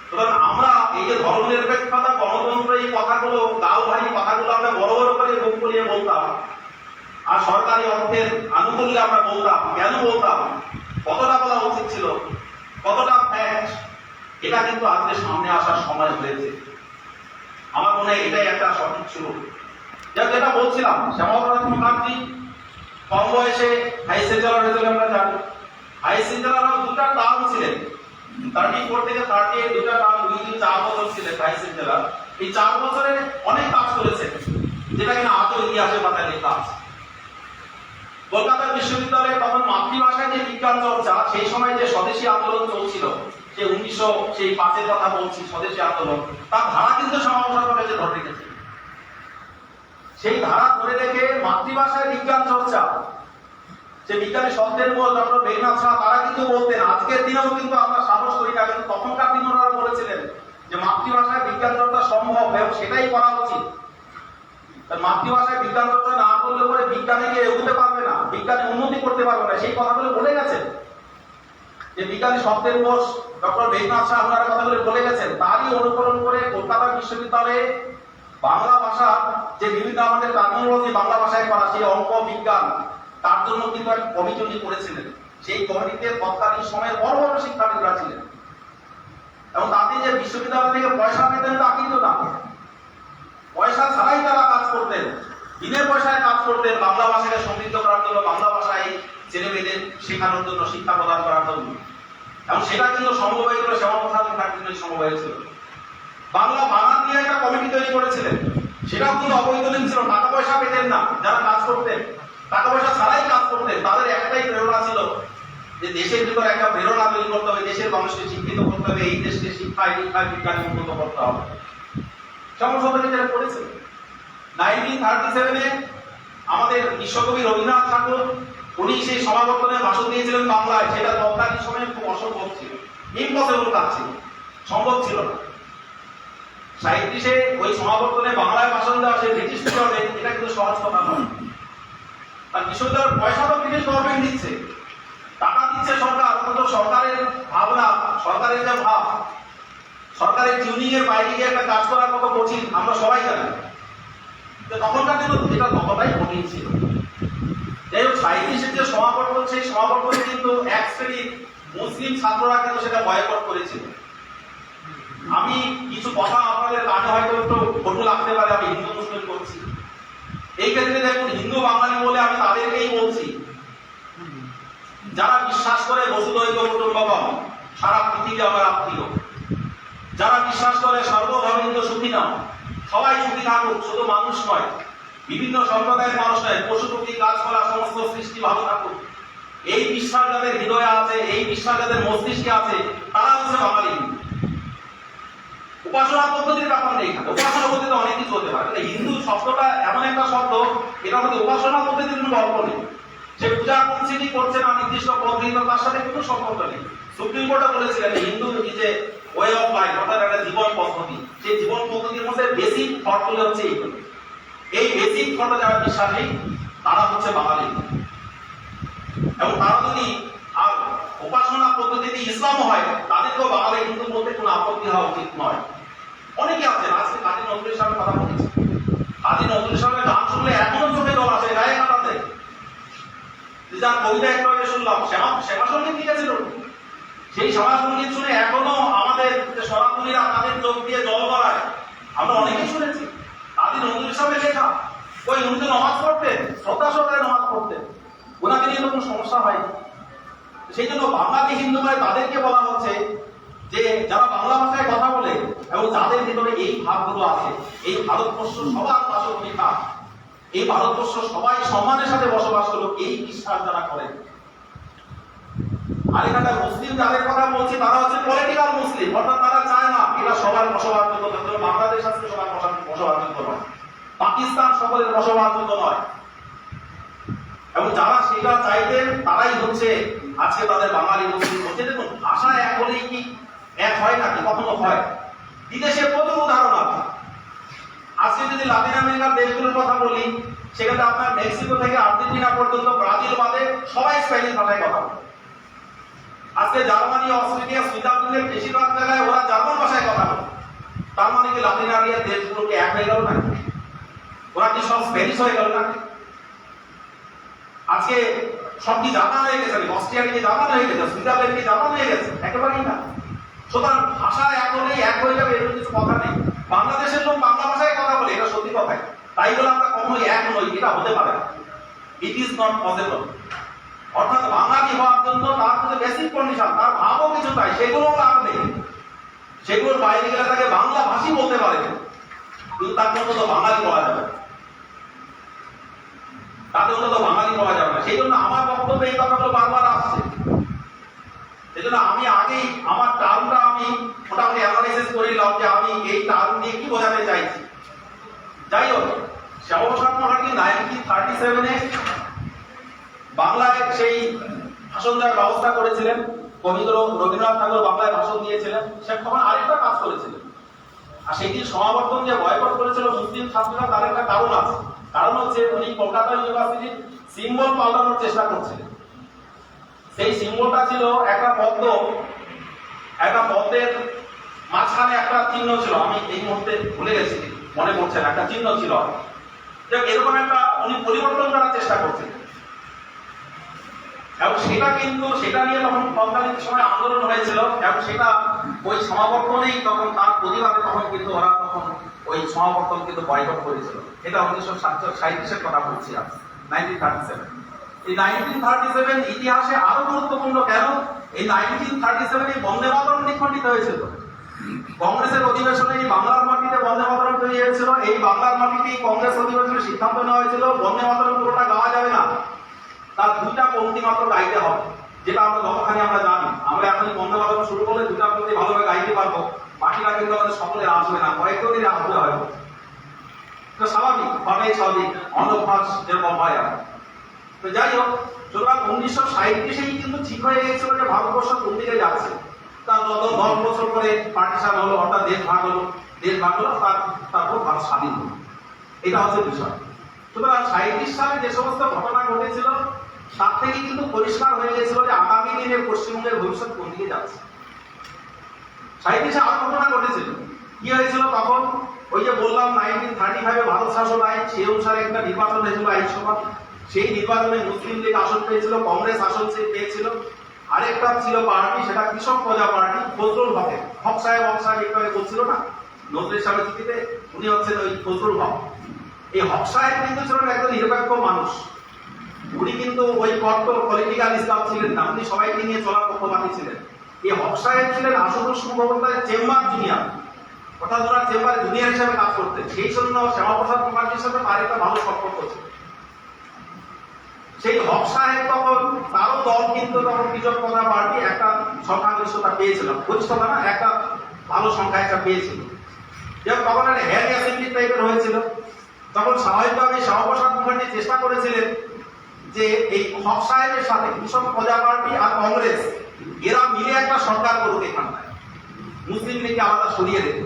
সুতরাং আমরা এই যে ধর্মনিরপেক্ষতা, গণতন্ত্র, এই কথাগুলো, গাও ভারী কথাগুলো আমরা বড় বড় করে মুখ খুলিয়ে বলতাম, আর সরকারি অর্থের আনুকূল্যে আমরা বলতাম। কেন বলতাম, কতটা বলা উচিত ছিল, কতটা ফ্যাক্ট, এটা কিন্তু আজকে সামনে আসার সময় হয়েছে। আমার মনে হয় এটাই একটা সঠিক ছিল। যেটা বলছিলাম, শ্যামাপ্রসাদ মুখার্জি কম বয়সে হাই সেঞ্চুরার হয়েছিল। আমরা জানি হাই সেঞ্চুরারও দুটা টার্ম ছিলেন, 34 থেকে 38, দুটা টার্ম, 4 বছর ছিলেন হাই সেঞ্চুরার। এই 4 বছরে অনেক কাজ করেছেন, যেটা কিনা আজও ইতিহাসের পাতায় লেখা আছে। কলকাতা বিশ্ববিদ্যালয়ে তখন মাতৃভাষায় যে বিজ্ঞান চর্চা, সেই সময় যে স্বদেশী আন্দোলন চলছিল, সে 1905-এর কথা বলছি, স্বদেশী আন্দোলন, তার ধারা কিন্তু শ্যামাপ্রসাদ মুখার্জি ধরে রেখেছে। সেই ধারা ধরে রেখে মাতৃভাষায় বিজ্ঞান চর্চা, যে বিজ্ঞানী শব্দের উপর ডক্টর বেগনাথ শাহ, তারা কিন্তু বলতেন, আজকের দিনেও কিন্তু আমরা সাহস করি না, কিন্তু তখনকার দিনে ওনারা বলেছিলেন যে মাতৃভাষায় বিজ্ঞান চর্চা সম্ভব এবং সেটাই করা উচিত। মাতৃভাষায় বিজ্ঞান চর্চা না করলে পরে বিজ্ঞানীকে এগোতে পারবে না, বিজ্ঞানী উন্নতি করতে পারবে না। সেই কথাগুলো বলে গেছেন, যে বিজ্ঞানী শব্দের উপর ডক্টর বেগনাথ শাহ ওনারা কথাগুলো বলে গেছেন। তারই অনুকরণ করে কলকাতা বিশ্ববিদ্যালয়ে বাংলা ভাষা যে বিভিন্ন আমাদের টার্মিনোলজি বাংলা ভাষায় করা, সেই অঙ্ক বিজ্ঞান, তার জন্য কিন্তু একটা কমিটি উনি করেছিলেন। সেই কমিটিতে তৎকালীন সময়ের বড় বড় শিক্ষাবিদরা ছিলেন, এবং তাতে যে বিশ্ববিদ্যালয় থেকে পয়সা পেতেন তা কিন্তু না, পয়সা ছাড়াই তারা কাজ করতেন, বিনের পয়সায় কাজ করতেন, বাংলা ভাষাকে সমৃদ্ধ করার জন্য, বাংলা ভাষায় ছেলে মেয়েদের শেখানোর জন্য, শিক্ষা প্রদান করার জন্য। এবং সেটা কিন্তু সম্ভব হয়েছিল শ্যামাপ্রসাদ মুখার্জির জন্য সম্ভব হয়েছিল। বাংলা বানান নিয়ে একটা কমিটি তৈরি করেছিলেন, সেটাও কিন্তু অবৈতনিক ছিল, টাকা পয়সা পেতেন না যারা কাজ করতেন, টাকা পয়সা ছাড়াই কাজ করতেন। তাদের একটাই প্রেরণা ছিল যে দেশের ভিতরে একটা প্রেরণা তৈরি করতে হবে, দেশের মানুষকে শিক্ষিত করতে হবে, এই দেশকে শিক্ষায় দীক্ষায় বিজ্ঞানে উন্নত করতে হবে। শ্যামাপ্রসাদ যেটা করেছেন 1937-এ আমাদের বিশ্বকবি রবীন্দ্রনাথ ঠাকুর, উনি সেই সমাবর্তনে ভাষণ দিয়েছিলেন বাংলায়। সেটা তৎকালীন সময়ে খুব অসম্ভব ছিল, ইম্পসিবল কাজ ছিল, সম্ভব ছিল না। 37-এ ওই সমাবর্তনে বাংলায় ভাষণ দেওয়া, সেই ব্রিটিশ পিরিয়ডে, এটা কিন্তু সহজ কথা নয়। আর বিশ্ববিদ্যালয়ের পয়সা তো ব্রিটিশ গভর্নমেন্ট দিচ্ছে, টাকা দিচ্ছে সরকার, অথচ সরকারের ভাবনা, সরকারের যে ভাব, সরকারের টিউনিং এর বাইরে গিয়ে একটা কাজ করা কত কঠিন আমরা সবাই জানি। তখনকার দিনে এটা ততটাই কঠিন ছিল। যাই হোক, 37-এর যে সমাবর্তন, সেই সমাবর্তনে কিন্তু এক শ্রেণীর মুসলিম ছাত্ররা কিন্তু সেটা বয়কট করেছিল। আমি কিছু কথা আপনাদের কানে হয়তো একটু কটু লাগতে পারে, আমি হিন্দু মুসলিম করছি। এই ক্ষেত্রে দেখুন, হিন্দু বাঙালি বলে আমি তাদেরকেই বলছি যারা বিশ্বাস করে বসুধৈব কুটুম্বকম, সারা পৃথিবী আমার আত্মীয়, যারা বিশ্বাস করে সর্বধর্মিত সুখী নাও, সবাই সুখী থাকুক, শুধু মানুষ নয়, বিভিন্ন সম্প্রদায়ের মানুষ নয়, পশু পক্ষী গাছপালা সমস্ত সৃষ্টি ভালো থাকুক, এই বিশ্বাস যাদের হৃদয়ে আছে, এই বিশ্বাস যাদের মস্তিষ্কে আছে, তারা হচ্ছে বাঙালি। উপাসনা পদ্ধতির ব্যাপার নেই, উপাসনা পদ্ধতিতে অনেক কিছু হতে পারে। হিন্দু শব্দটা এমন একটা শব্দ, এটা হচ্ছে উপাসনা পদ্ধতির কোনো গল্প নেই। সে পূজা করছে কি করছে না, নির্দিষ্ট পদ্ধতি, তার সাথে কোনো সম্পর্ক নেই। সুপ্রিম কোর্টে বলেছিলেন হিন্দু যে ওয়ে অফ লাইফ, অর্থাৎ একটা জীবন পদ্ধতি, সেই জীবন পদ্ধতির মধ্যে বেসিক থটগুলো হচ্ছে এইগুলো। এই বেসিক থটে যারা বিশ্বাসী, তারা হচ্ছে বাঙালি। এবং তারা যদি আর উপাসনা পদ্ধতিতে ইসলাম হয়, তাদেরকেও বাঙালি হিন্দু বলতে কোনো আপত্তি হওয়া উচিত নয়। অনেকে আছেন, আজকে কাজী নজরুল ইসলামের কথা বলেছি, কাজী নজরুল ইসলামের গান শুনলে এখনো চোখে জল আসে, গায়ে কাটা দেয়। যার কবিতা একটু আগে শুনলাম, শ্যামা সঙ্গীত লিখেছিল, সেই শ্যামা সঙ্গীত শুনে এখনো আমাদের সনাতনীরা তাদের চোখ দিয়ে জল গড়ায়। আমরা অনেকেই শুনেছি কাজী নজরুল ইসলামের লেখা। ওই উনি তো নামাজ পড়তেন, শ্রদ্ধা সহকারে নামাজ পড়তেন, ওনাকে নিয়ে তো কোনো সমস্যা হয়নি। সেই জন্য বাঙালি হিন্দু নয়, তাদেরকে বলা হচ্ছে যে যারা বাংলা ভাষায় কথা বলে এবং যাদের ভিতরে এই ভাবগুলো আছে, এই ভারতবর্ষ সবার বাসভূমিকা, এই ভারতবর্ষ সবাই সম্মানের সাথে বসবাস করলো, এই বিশ্বাস যারা করেন। আর এখানে মুসলিম যাদের কথা বলছি, তারা হচ্ছে পলিটিক্যাল মুসলিম, অর্থাৎ তারা চায় না এটা সবার বসবাসযোগ্য। বাংলাদেশ আজকে সবার বসবাসযোগ্য নয়, পাকিস্তান সকলের বসবাসযোগ্য নয়। এবং যারা সেটা চাইতেন, তারাই হচ্ছে আজকে তাদের বাঙালি মুসলিম হচ্ছে। দেখুন, ভাষা এক হলেই কি এক হয় নাকি? কখনো হয়। বিদেশে প্রচুর উদাহরণ আছে। আজকে যদি যদি লাতিন আমেরিকার দেশগুলোর কথা বলি, সেখানে আপনার মেক্সিকো থেকে আর্জেন্টিনা পর্যন্ত, ব্রাজিল বাদে সবাই স্প্যানিশ ভাষায় কথা বলে। আজকে জার্মানি, অস্ট্রেলিয়া, সুইজারল্যান্ডের বেশিরভাগ জায়গায় ওরা জার্মান ভাষায় কথা বলে। তার মানে কি লাতিন আমেরিকার দেশগুলোকে এক হয়ে গেল না? ওরা কি সব স্প্যানিশ হয়ে গেল না? আজকে সব কি জার্মান হয়ে গেছে? অস্ট্রিয়া কি জার্মান হয়ে গেছে? সুইজারল্যান্ড কি জার্মান হয়ে গেছে? একেবারেই না। সুতরাং ভাষা এক হলেই এক হয়ে যাবে এরকম কিছু কথা নেই। বাংলাদেশের লোক বাংলা ভাষায় কথা বলে, এটা সত্যি কথাই। তাই বলে আমরা কখনোই এক নই, এটা হতে পারে না। It is not possible. অর্থাৎ বাঙালি হওয়ার জন্য তার যে বেসিক কন্ডিশন, তার ভাবও কিছু চাই, সেগুলো লাভ নেই। সেগুলোর বাইরে গেলে তাকে বাংলা ভাষী বলতে পারে, কিন্তু তার জন্য তো বাঙালি বলা যাবে, তাদের জন্য তো বাঙালি বলা যাবে না। সেই জন্য আমার বক্তব্য এই কথাগুলো বারবার আসছে। সেই জন্য আমি আগেই আমার টার্মটা আমি মোটামুটি অ্যানালাইসিস করে নিলাম যে আমি এই টার্ম নিয়ে কি বোঝাতে চাইছি। যাই হোক, শ্যামাপ্রসাদ মুখার্জি 1937-এ বাংলায় সেই ভাষণ দেওয়ার ব্যবস্থা করেছিলেন। কবিগুরু রবীন্দ্রনাথ ঠাকুর বাংলায় ভাষণ দিয়েছিলেন। সে তখন আরেকটা কাজ করেছিলেন, আর সেটি সমাবর্তন যে বয়কট করেছিল মুসলিম ছাত্ররা, তার একটা কারণ আছে। কারণ হচ্ছে উনি কলকাতা ইউনিভার্সিটির সিম্বল পাল্টানোর চেষ্টা করছিলেন। সেই সিম্বলটা ছিল একটা পদ্ম, একটা পদ্মের মাঝখানে একটা চিহ্ন ছিল, আমি এই মুহূর্তে ভুলে গেছি, মনে পড়ছে না, একটা চিহ্ন ছিল। এরকম একটা উনি পরিবর্তন করার চেষ্টা করছেন, এবং সেটা কিন্তু সেটা নিয়ে তখন তৎকালীন সময় আন্দোলন হয়েছিল, এবং সেটা ওই সমাবর্তনেই তখন তার প্রতিবাদে তখন কিন্তু ওরা তখন ওই সমাবর্তন কিন্তু বয়কট করেছিল। এটা 1937-এর কথা বলছি, 1937। এই 1937 ইতিহাসে আরো গুরুত্বপূর্ণ কেন? এই 1937 বন্দে মাতরম নিখণ্ডিত হয়েছিল। কংগ্রেসের অধিবেশনে এই বাংলার মাটিতে বন্দে মাতরম তৈরি হয়েছিল। এই বাংলার মাটিতেই কংগ্রেস অধিবেশনে সিদ্ধান্ত নেওয়া হয়েছিল বন্দে মাতরম পুরোটা গাওয়া যাবে না, তার দুইটা পংক্তি মাত্র গাইতে হবে, যেটা আমরা যতখানি আমরা জানি। আমরা এখন বন্দে মাতরম শুরু করলে দুটা পংক্তি ভালোভাবে গাইতে পারবো, বাকিটা কিন্তু আমাদের সকলের আসবে না, কয়েকজনেরই আসবে হয়তো। তো স্বাভাবিক, ভাবেই স্বাভাবিক, অনভ্যাস যেরকম হয়। আর তো যাই হোক, সুতরাং 1937-এই কিন্তু ঠিক হয়ে গেছিল যে ভারতবর্ষ কোন দিকে যাচ্ছে। তার যত 10 বছর পরে পার্টিশন হলো, অর্থাৎ দেশ ভাগ হলো, তারপর ভারত স্বাধীন হলো। এটা হচ্ছে বিষয়। সুতরাং 37 সালে যে সমস্ত ঘটনা ঘটেছিল, তার থেকে কিন্তু পরিষ্কার হয়ে গেছিল যে আগামী দিনে পশ্চিমবঙ্গের ভবিষ্যৎ কোন দিকে যাচ্ছে। 37-এ আরো ঘটনা ঘটেছিল। কি হয়েছিল তখন? ওই যে বললাম 1935-এ ভারত শাসন আইন, সেই অনুসারে একটা নির্বাচন হয়েছিল আইনসভা। সেই নির্বাচনে মুসলিম লীগ আসন পেয়েছিল, কংগ্রেস আসন পেয়েছিল। আরেকটা ছিল পার্টি, সেটা কৃষক প্রজা পার্টি, ফজলুল হকের। হক সাহেব একটু আগে বলছিল না নজরুল সাহেবের চিঠিতে, উনি হচ্ছেন ওই ফজলুল হক। এই হক সাহেব কিন্তু ছিলেন একজন নিরপেক্ষ মানুষ। উনি কিন্তু ওই কট্টর পলিটিক্যাল ইসলাম ছিলেন না, উনি সবাইকে নিয়ে চলার পক্ষপাতী ছিলেন। এই হক সাহেব ছিলেন আশুতোষ মুখোপাধ্যায়ের চেম্বার জুনিয়র, অর্থাৎ ওনার চেম্বারে জুনিয়র হিসেবে কাজ করতেন। সেই জন্য শ্যামাপ্রসাদ মুখার্জির সাথে তার একটা ভালো সম্পর্ক ছিল। সেই হক সাহেব তখন, তারও দল কিন্তু তখন কৃষক প্রজা পার্টি একটা সংখ্যাগরিষ্ঠতা পেয়েছিল, গরিষ্ঠতা না, একটা ভালো সংখ্যা একটা পেয়েছিল। যেমন তখন একটা হ্যান্ড অ্যাসেম্বলি টাইপের হয়েছিল। তখন স্বাভাবিকভাবে শ্যামাপ্রসাদ মুখার্জি চেষ্টা করেছিলেন যে এই হক সাহেবের সাথে কৃষক প্রজা পার্টি আর কংগ্রেস এরা মিলে একটা সরকার করুক এখানটায়, মুসলিম লীগকে আলাদা সরিয়ে দেবে।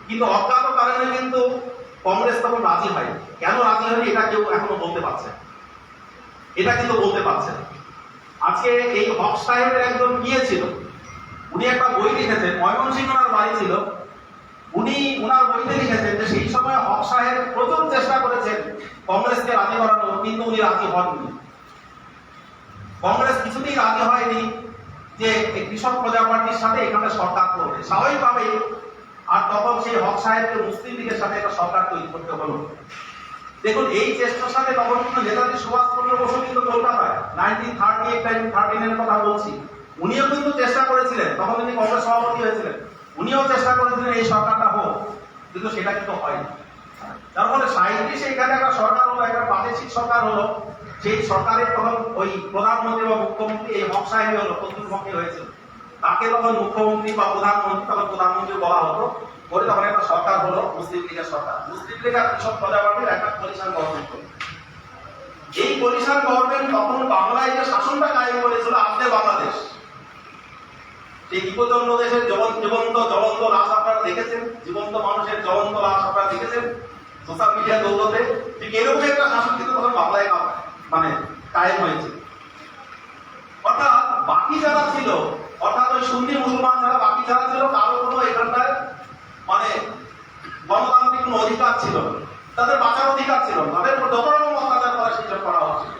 কিন্তু অজ্ঞাত কারণে কিন্তু কংগ্রেস তখন রাজি হয়। কেন রাজি হয়নি এটা কেউ এখনো বলতে পারছে না, এটা কিন্তু বলতে পারছে না। আজকে এই হক সাহেবের একজন বিয়ে ছিল, উনি একটা বই লিখেছেন, ময়মনসিংহ ওনার বাড়ি ছিল। উনি ওনার বইতে লিখেছেন যে সেই সময় হক সাহেব প্রচুর চেষ্টা করেছেন কংগ্রেসকে রাজি করানোর, কিন্তু উনি রাজি হননি। কংগ্রেস কিছুতেই রাজি হয়নি যে কৃষক প্রজা পার্টির সাথে এখানে সরকার করবে, স্বাভাবিকভাবে। আর তখন সেই হক সাহেবকে মুসলিম লীগের সাথে একটা সরকার তৈরি করতে হলো। দেখুন, এই চেষ্টার সাথে তখন কিন্তু নেতাজি সুভাষচন্দ্র বসু কিন্তু কলকাতায় 1938-39 কথা বলছি, উনিও কিন্তু চেষ্টা করেছিলেন। তখন তিনি কংগ্রেস সভাপতি হয়েছিলেন, উনিও চেষ্টা করেছিলেন এই সরকারটা হোক, কিন্তু সেটা কিন্তু হয়নি। তার ফলে 37 এখানে একটা সরকার হলো, একটা প্রাদেশিক সরকার হলো। সেই সরকারের তখন ওই প্রধানমন্ত্রী বা মুখ্যমন্ত্রী এই হক সাহেব হলো, ফজলুল হকই হয়েছিল। তাকে তখন মুখ্যমন্ত্রী বা প্রধানমন্ত্রী, তখন প্রধানমন্ত্রী বলা হতো। পরে তখন একটা সরকার হলো মুসলিম লীগের সরকার। মুসলিম লীগ আর কৃষক প্রজা পার্টির একটা কোয়ালিশন গভর্নমেন্ট হলো। এই কোয়ালিশন গভর্নমেন্ট তখন বাংলায় যে শাসনটা কায়েম করেছিল, আজকে বাংলাদেশ, সেই বিপদজন্য দেশের জীবন্ত জ্বলন্ত লাশ আপনারা দেখেছেন, জীবন্ত মানুষের জ্বলন্ত লাশ আপনারা দেখেছেন। সোশ্যাল মিডিয়া দৌলতে ঠিক এরকম একটা শাসন কিন্তু তখন বাংলায় মানে কায়েম হয়েছে। অর্থাৎ বাকি যারা ছিল, অর্থাৎ ওই সুন্নি মুসলমান যারা বাকি যারা ছিল, কারো কোনো এখানটায় মানে গণতান্ত্রিক কোনো অধিকার ছিল না, তাদের বাঁচার অধিকার ছিল না, তাদের উপর যত রকম অত্যাচার করা সেই সব করা হচ্ছিল।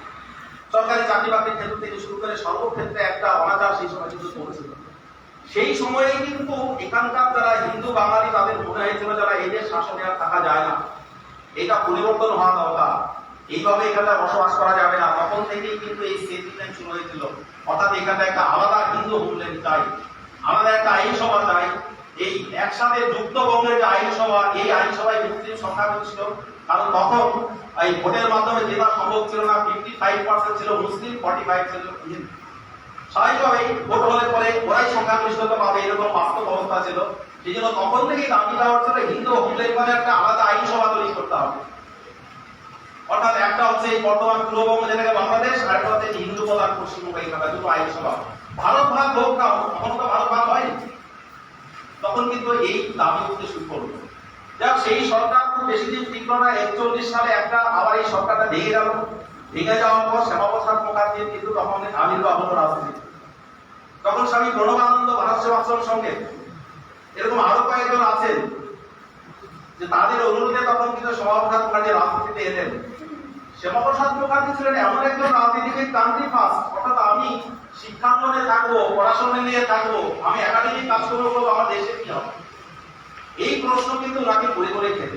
সরকারি চাকরি বাকরির ক্ষেত্র থেকে শুরু করে সর্বক্ষেত্রে একটা অনাচার সেই সময় কিন্তু চলেছিল। সেই সময়ে কিন্তু এখানকার যারা হিন্দু বাঙালি তাদের মনে হয়েছিল যারা এদের শাসনে আর থাকা যায় না, এটা পরিবর্তন হওয়া দরকার, এইভাবে এখানে বসবাস করা যাবে না। তখন থেকেই কিন্তু এই সেন্টিমেন্ট শুরু হয়েছিল, অর্থাৎ এখানে একটা আলাদা হিন্দু হোমল্যান্ড চাই, আলাদা একটা আইনসভা চাই। এই একসাথে যুক্তবঙ্গের যে আইনসভা, এই আইনসভায় মুসলিম সংখ্যাগরিষ্ঠ, কারণ তখন এই ভোটের মাধ্যমে জেতা সম্ভব ছিল না। 55% ছিল মুসলিম, 45 ছিল হিন্দু। স্বাভাবিকভাবেই ভোট হলে পরে ওরাই সংখ্যাগরিষ্ঠতা পাবে এরকম বাস্তব অবস্থা ছিল। সেই জন্য তখন থেকেই দাবি দেওয়া হচ্ছিল হিন্দু হোমল্যান্ড একটা আলাদা আইনসভা তৈরি করতে হবে। অর্থাৎ একটা হচ্ছে এই বর্তমান পূর্ববঙ্গ যেটাকে বাংলাদেশ, আর একটা হচ্ছে হিন্দু প্রধান পশ্চিমবঙ্গ, এখানে দুটো আইনসভা। ভারত ভাগ হোক না, তখন তো ভারত ভাগ হয়নি, তখন কিন্তু এই দাবি উঠতে শুরু করলো। যাক, সেই সরকার খুব বেশি দিন টিকলো না। 41 সালে একটা আবার এই সরকারটা ভেঙে গেল। ভেঙে যাওয়ার পর শ্যামাপ্রসাদ মুখার্জির কিন্তু তখন আবির্ভাব হলো রাজনীতি। তখন স্বামী প্রণবানন্দ ভারত সেবাশ্রমের সঙ্গে এরকম আরো কয়েকজন আছেন যে তাদের অনুরোধে তখন কিন্তু শ্যামাপ্রসাদ মুখার্জি রাজনীতিতে এলেন। শ্যামাপ্রসাদ মুখার্জি ছিলেন এমন একজন রাজনীতিবিদ, কান্ট্রি ফার্স্ট, অর্থাৎ আমি শিক্ষাঙ্গনে থাকবো, পড়াশোনা নিয়ে থাকবো, আমি একাডেমিক কাজকর্ম করবো, আমার দেশে কি হবে, এই প্রশ্ন কিন্তু ওনাকে করে করে খেত।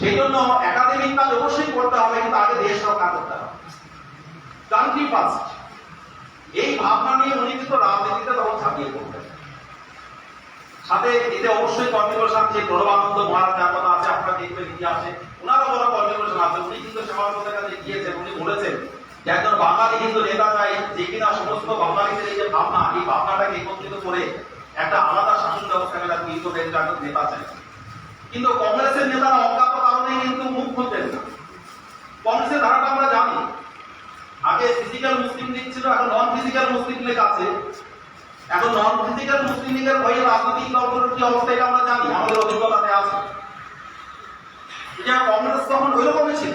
সেই জন্য একাডেমিক কাজ অবশ্যই করতে হবে, কিন্তু আগে দেশ রক্ষা করতে হবে, কান্ট্রি ফার্স্ট, এই ভাবনা নিয়ে উনি কিন্তু রাজনীতিতে তখন ঝাঁপিয়ে পড়তেন। সাথে এতে অবশ্যই কন্ট্রিবিউশন যে প্রণবানন্দ মহারাজ যার কথা আছে, আপনারা দেখবেন ইতিহাসে ওনারও বড় কন্ট্রিবিউশন আছে। উনি কিন্তু শ্যামাপ্রসাদের কাছে গিয়েছেন, উনি বলেছেন যে একজন বাঙালি কিন্তু নেতা চাই, যে কিনা সমস্ত বাঙালিদের এই যে ভাবনা, এই ভাবনাটাকে একত্রিত করে একটা আলাদা শাসন ব্যবস্থা তৈরি করে একজন নেতা চাই। কিন্তু কংগ্রেসের নেতারা অজ্ঞাত কারণে কিন্তু মুখ খুলতেন না। কংগ্রেসের ধারাটা আমরা জানি, আগে ফিজিক্যাল মুসলিম লীগ ছিল, এখন নন ফিজিক্যাল মুসলিম লীগ আছে। এখন নন ফিজিক্যাল মুসলিম লীগের হয়ে রাজনৈতিক দলগুলোর কি অবস্থা এটা আমরা জানি, আমাদের অভিজ্ঞতাতে আছে। কংগ্রেস তখন ওই রকমই ছিল।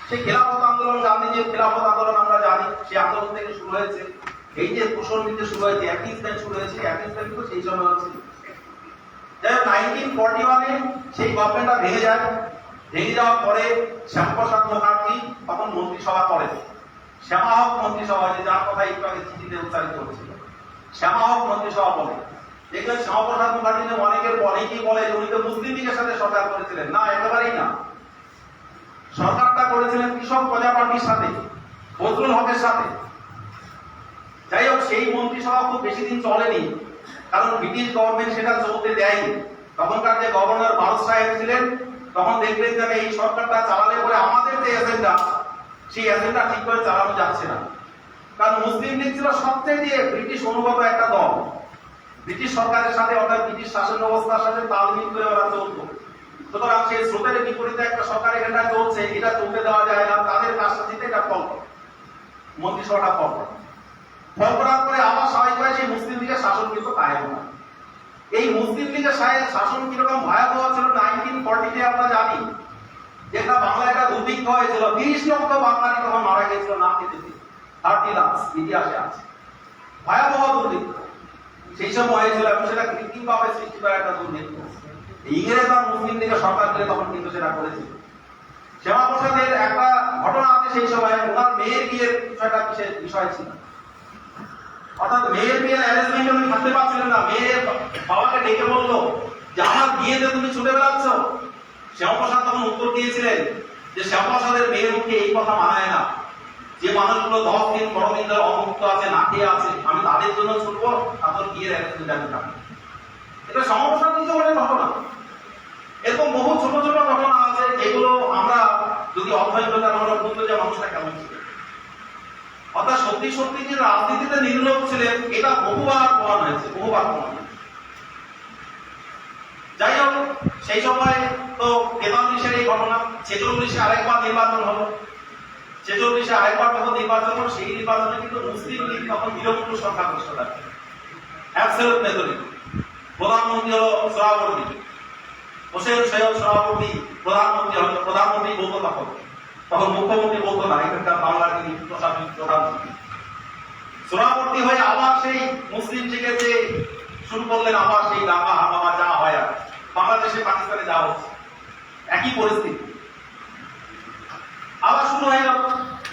সেই খেলাফত আন্দোলন, গান্ধীজির খেলাফত আন্দোলন আমরা জানি, সেই আন্দোলন থেকে শুরু হয়েছে। এই যে পোষণ দিতে শুরু হয়েছে, অ্যাপিসমেন্ট শুরু হয়েছে, অ্যাপিসমেন্ট কিন্তু সেই সময় হচ্ছে। 1941-এ সেই গভর্নমেন্টটা ভেঙে যায়। ভেঙে যাওয়ার পরে শ্যামাপ্রসাদ মুখার্জি তখন মন্ত্রিসভা করেন। শ্যামাহক মন্ত্রিসভা, যে যার কথা একটু আগে চিঠিতে উচ্চারিত হয়েছিল, শ্যামাহক মন্ত্রিসভা বলে। দেখবেন শ্যামাপ্রসাদ মুখার্জি অনেকেই বলে যে উনি তো মুসলিম লীগের সাথে সরকার করেছিলেন। না, একেবারেই না। সরকারটা করেছিলেন কৃষক প্রজা পার্টির সাথে, ফজলুল হকের সাথে। যাই হোক, সেই মন্ত্রিসভা খুব বেশি দিন চলেনি, কারণ ব্রিটিশ গভর্নমেন্ট সেটা চলতে দেয়নি। তখনকার যে গভর্নর বারোস সাহেব ছিলেন, তখন দেখবেন যে এই সরকারটা চালালে পরে আমাদের যে এজেন্ডা, সেই এজেন্ডা ঠিক করে চালানো যাচ্ছে না। কারণ মুসলিম লীগ ছিল সবচেয়ে ব্রিটিশ অনুগত একটা দল। ব্রিটিশ সরকারের সাথে, অর্থাৎ ব্রিটিশ শাসন ব্যবস্থার সাথে তাল মিল করে ওরা চলত। সুতরাং সেই স্রোতের বিপরীতে একটা সরকার এখানটা চলছে, এটা চলতে দেওয়া যায় না। তাদের কাজটা দিতে এটা ফল করে, মন্ত্রিসভাটা ফল করে। ফল করার পরে আবার স্বাভাবিকভাবে সেই মুসলিম লীগের শাসন কিন্তু কায়েম হয়। এই মুসলিম লীগের শাসন কিরকম ভয়াবহ ছিল 1940-তে আমরা জানি, যেটা বাংলায় একটা দুর্ভিক্ষ হয়েছিল। 30 লক্ষ বাঙালি তখন মারা গিয়েছিল না খেতে, 30 লাখ, ইতিহাসে আছে। ভয়াবহ দুর্ভিক্ষ সেই সময় হয়েছিল, এবং সেটা কৃত্রিমভাবে সৃষ্টি করা একটা দুর্ভিক্ষ। ইংরেজ আর মুসলিম লীগের সরকার মিলে তখন কিন্তু সেটা করেছিল। শ্যামাপ্রসাদের একটা ঘটনা আছে, সেই সময় ওনার মেয়ের বিয়ের বিষয়টা বিশেষ বিষয় ছিল। অর্থাৎ মেয়ের বিয়ের অ্যারেঞ্জমেন্ট উনি থাকতে পারছিলেন না। মেয়ের বাবাকে ডেকে বললো যে আমার বিয়েতে তুমি ছুটে বেড়াচ্ছ। শ্যামাপ্রসাদ তখন উত্তর দিয়েছিলেন যে শ্যামাপ্রসাদের মেয়ের মুখে এই কথা মানায় না, যে মানুষগুলো 10 দিন 12 দিন ধরে অমুক্ত আছে, না খেয়ে আছে, আমি তাদের জন্য ছুটবো, তারপর বিয়ের অ্যারেঞ্জমেন্ট আমি থাকবো। এটা শ্যামাপ্রসাদ নিজে বলে ঘটনা। এরকম বহু ছোট ছোট ঘটনা আছে, যেগুলো আমরা যদি অধ্যয়ন করতে আমরা বুঝবো যে মানুষটা কেমন ছিল। অর্থাৎ সত্যি সত্যি যে রাজনীতিতে নির্লোভ ছিলেন, এটা বহুবার প্রমাণ হয়েছে, বহুবার প্রমাণ হয়েছে। যাই হোক, সেই সময় তো 43-এর এই ঘটনা, 46-এ আরেকবার নির্বাচন হলো। 46-এ আরেকবার যখন নির্বাচন হলো, সেই নির্বাচনে কিন্তু মুসলিম লীগ তখন বিলম্ব সংখ্যাগরিষ্ঠ থাকে, অ্যাবসলিউট মেজরিটি। প্রধানমন্ত্রী হলো সোহরাওয়ার্দী। হোসেন সৈয়দ সভাপতি প্রধানমন্ত্রী হয়তো প্রধানমন্ত্রী বলতো তখন মুখ্যমন্ত্রী বলতো না, এখানকার বাংলার যিনি প্রশাসনিক প্রধানমন্ত্রী। সভাপতি হয়ে আবার সেই মুসলিম থেকে যে শুরু করলেন আবার সেই দাঙ্গা হাঙ্গামা যা হয় আর বাংলাদেশে পাকিস্তানে যা হচ্ছে একই পরিস্থিতি আবার শুরু হয়ে গেল।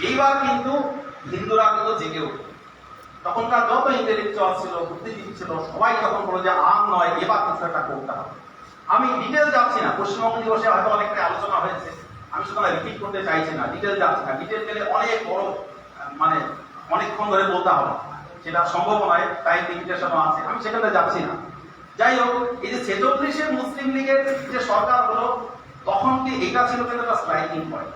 এইবার কিন্তু হিন্দুরা কিন্তু জেগে উঠল। তখনকার যত ইন্টেলেকচুয়াল ছিল, বুদ্ধিজীবী ছিল, সবাই তখন বলো যে আম নয়, এবার কিছু একটা করতে হবে। আমি ডিটেল যাচ্ছি না, পশ্চিমবঙ্গ দিবসে হয়তো অনেকটাই আলোচনা হয়েছে, আমি সুতরাং রিপিট করতে চাইছি না, ডিটেল যাচ্ছি না। ডিটেল গেলে অনেক বড় মানে অনেকক্ষণ ধরে বলতে হবে, সেটা সম্ভব নয়, টাইম লিমিটেশনও আছে, আমি সেখানে যাচ্ছি না। যাই হোক, এই যে 46-এ মুসলিম লীগের যে সরকার হলো, তখন কি এটা ছিল কিন্তু একটা স্ট্রাইকিং পয়েন্ট।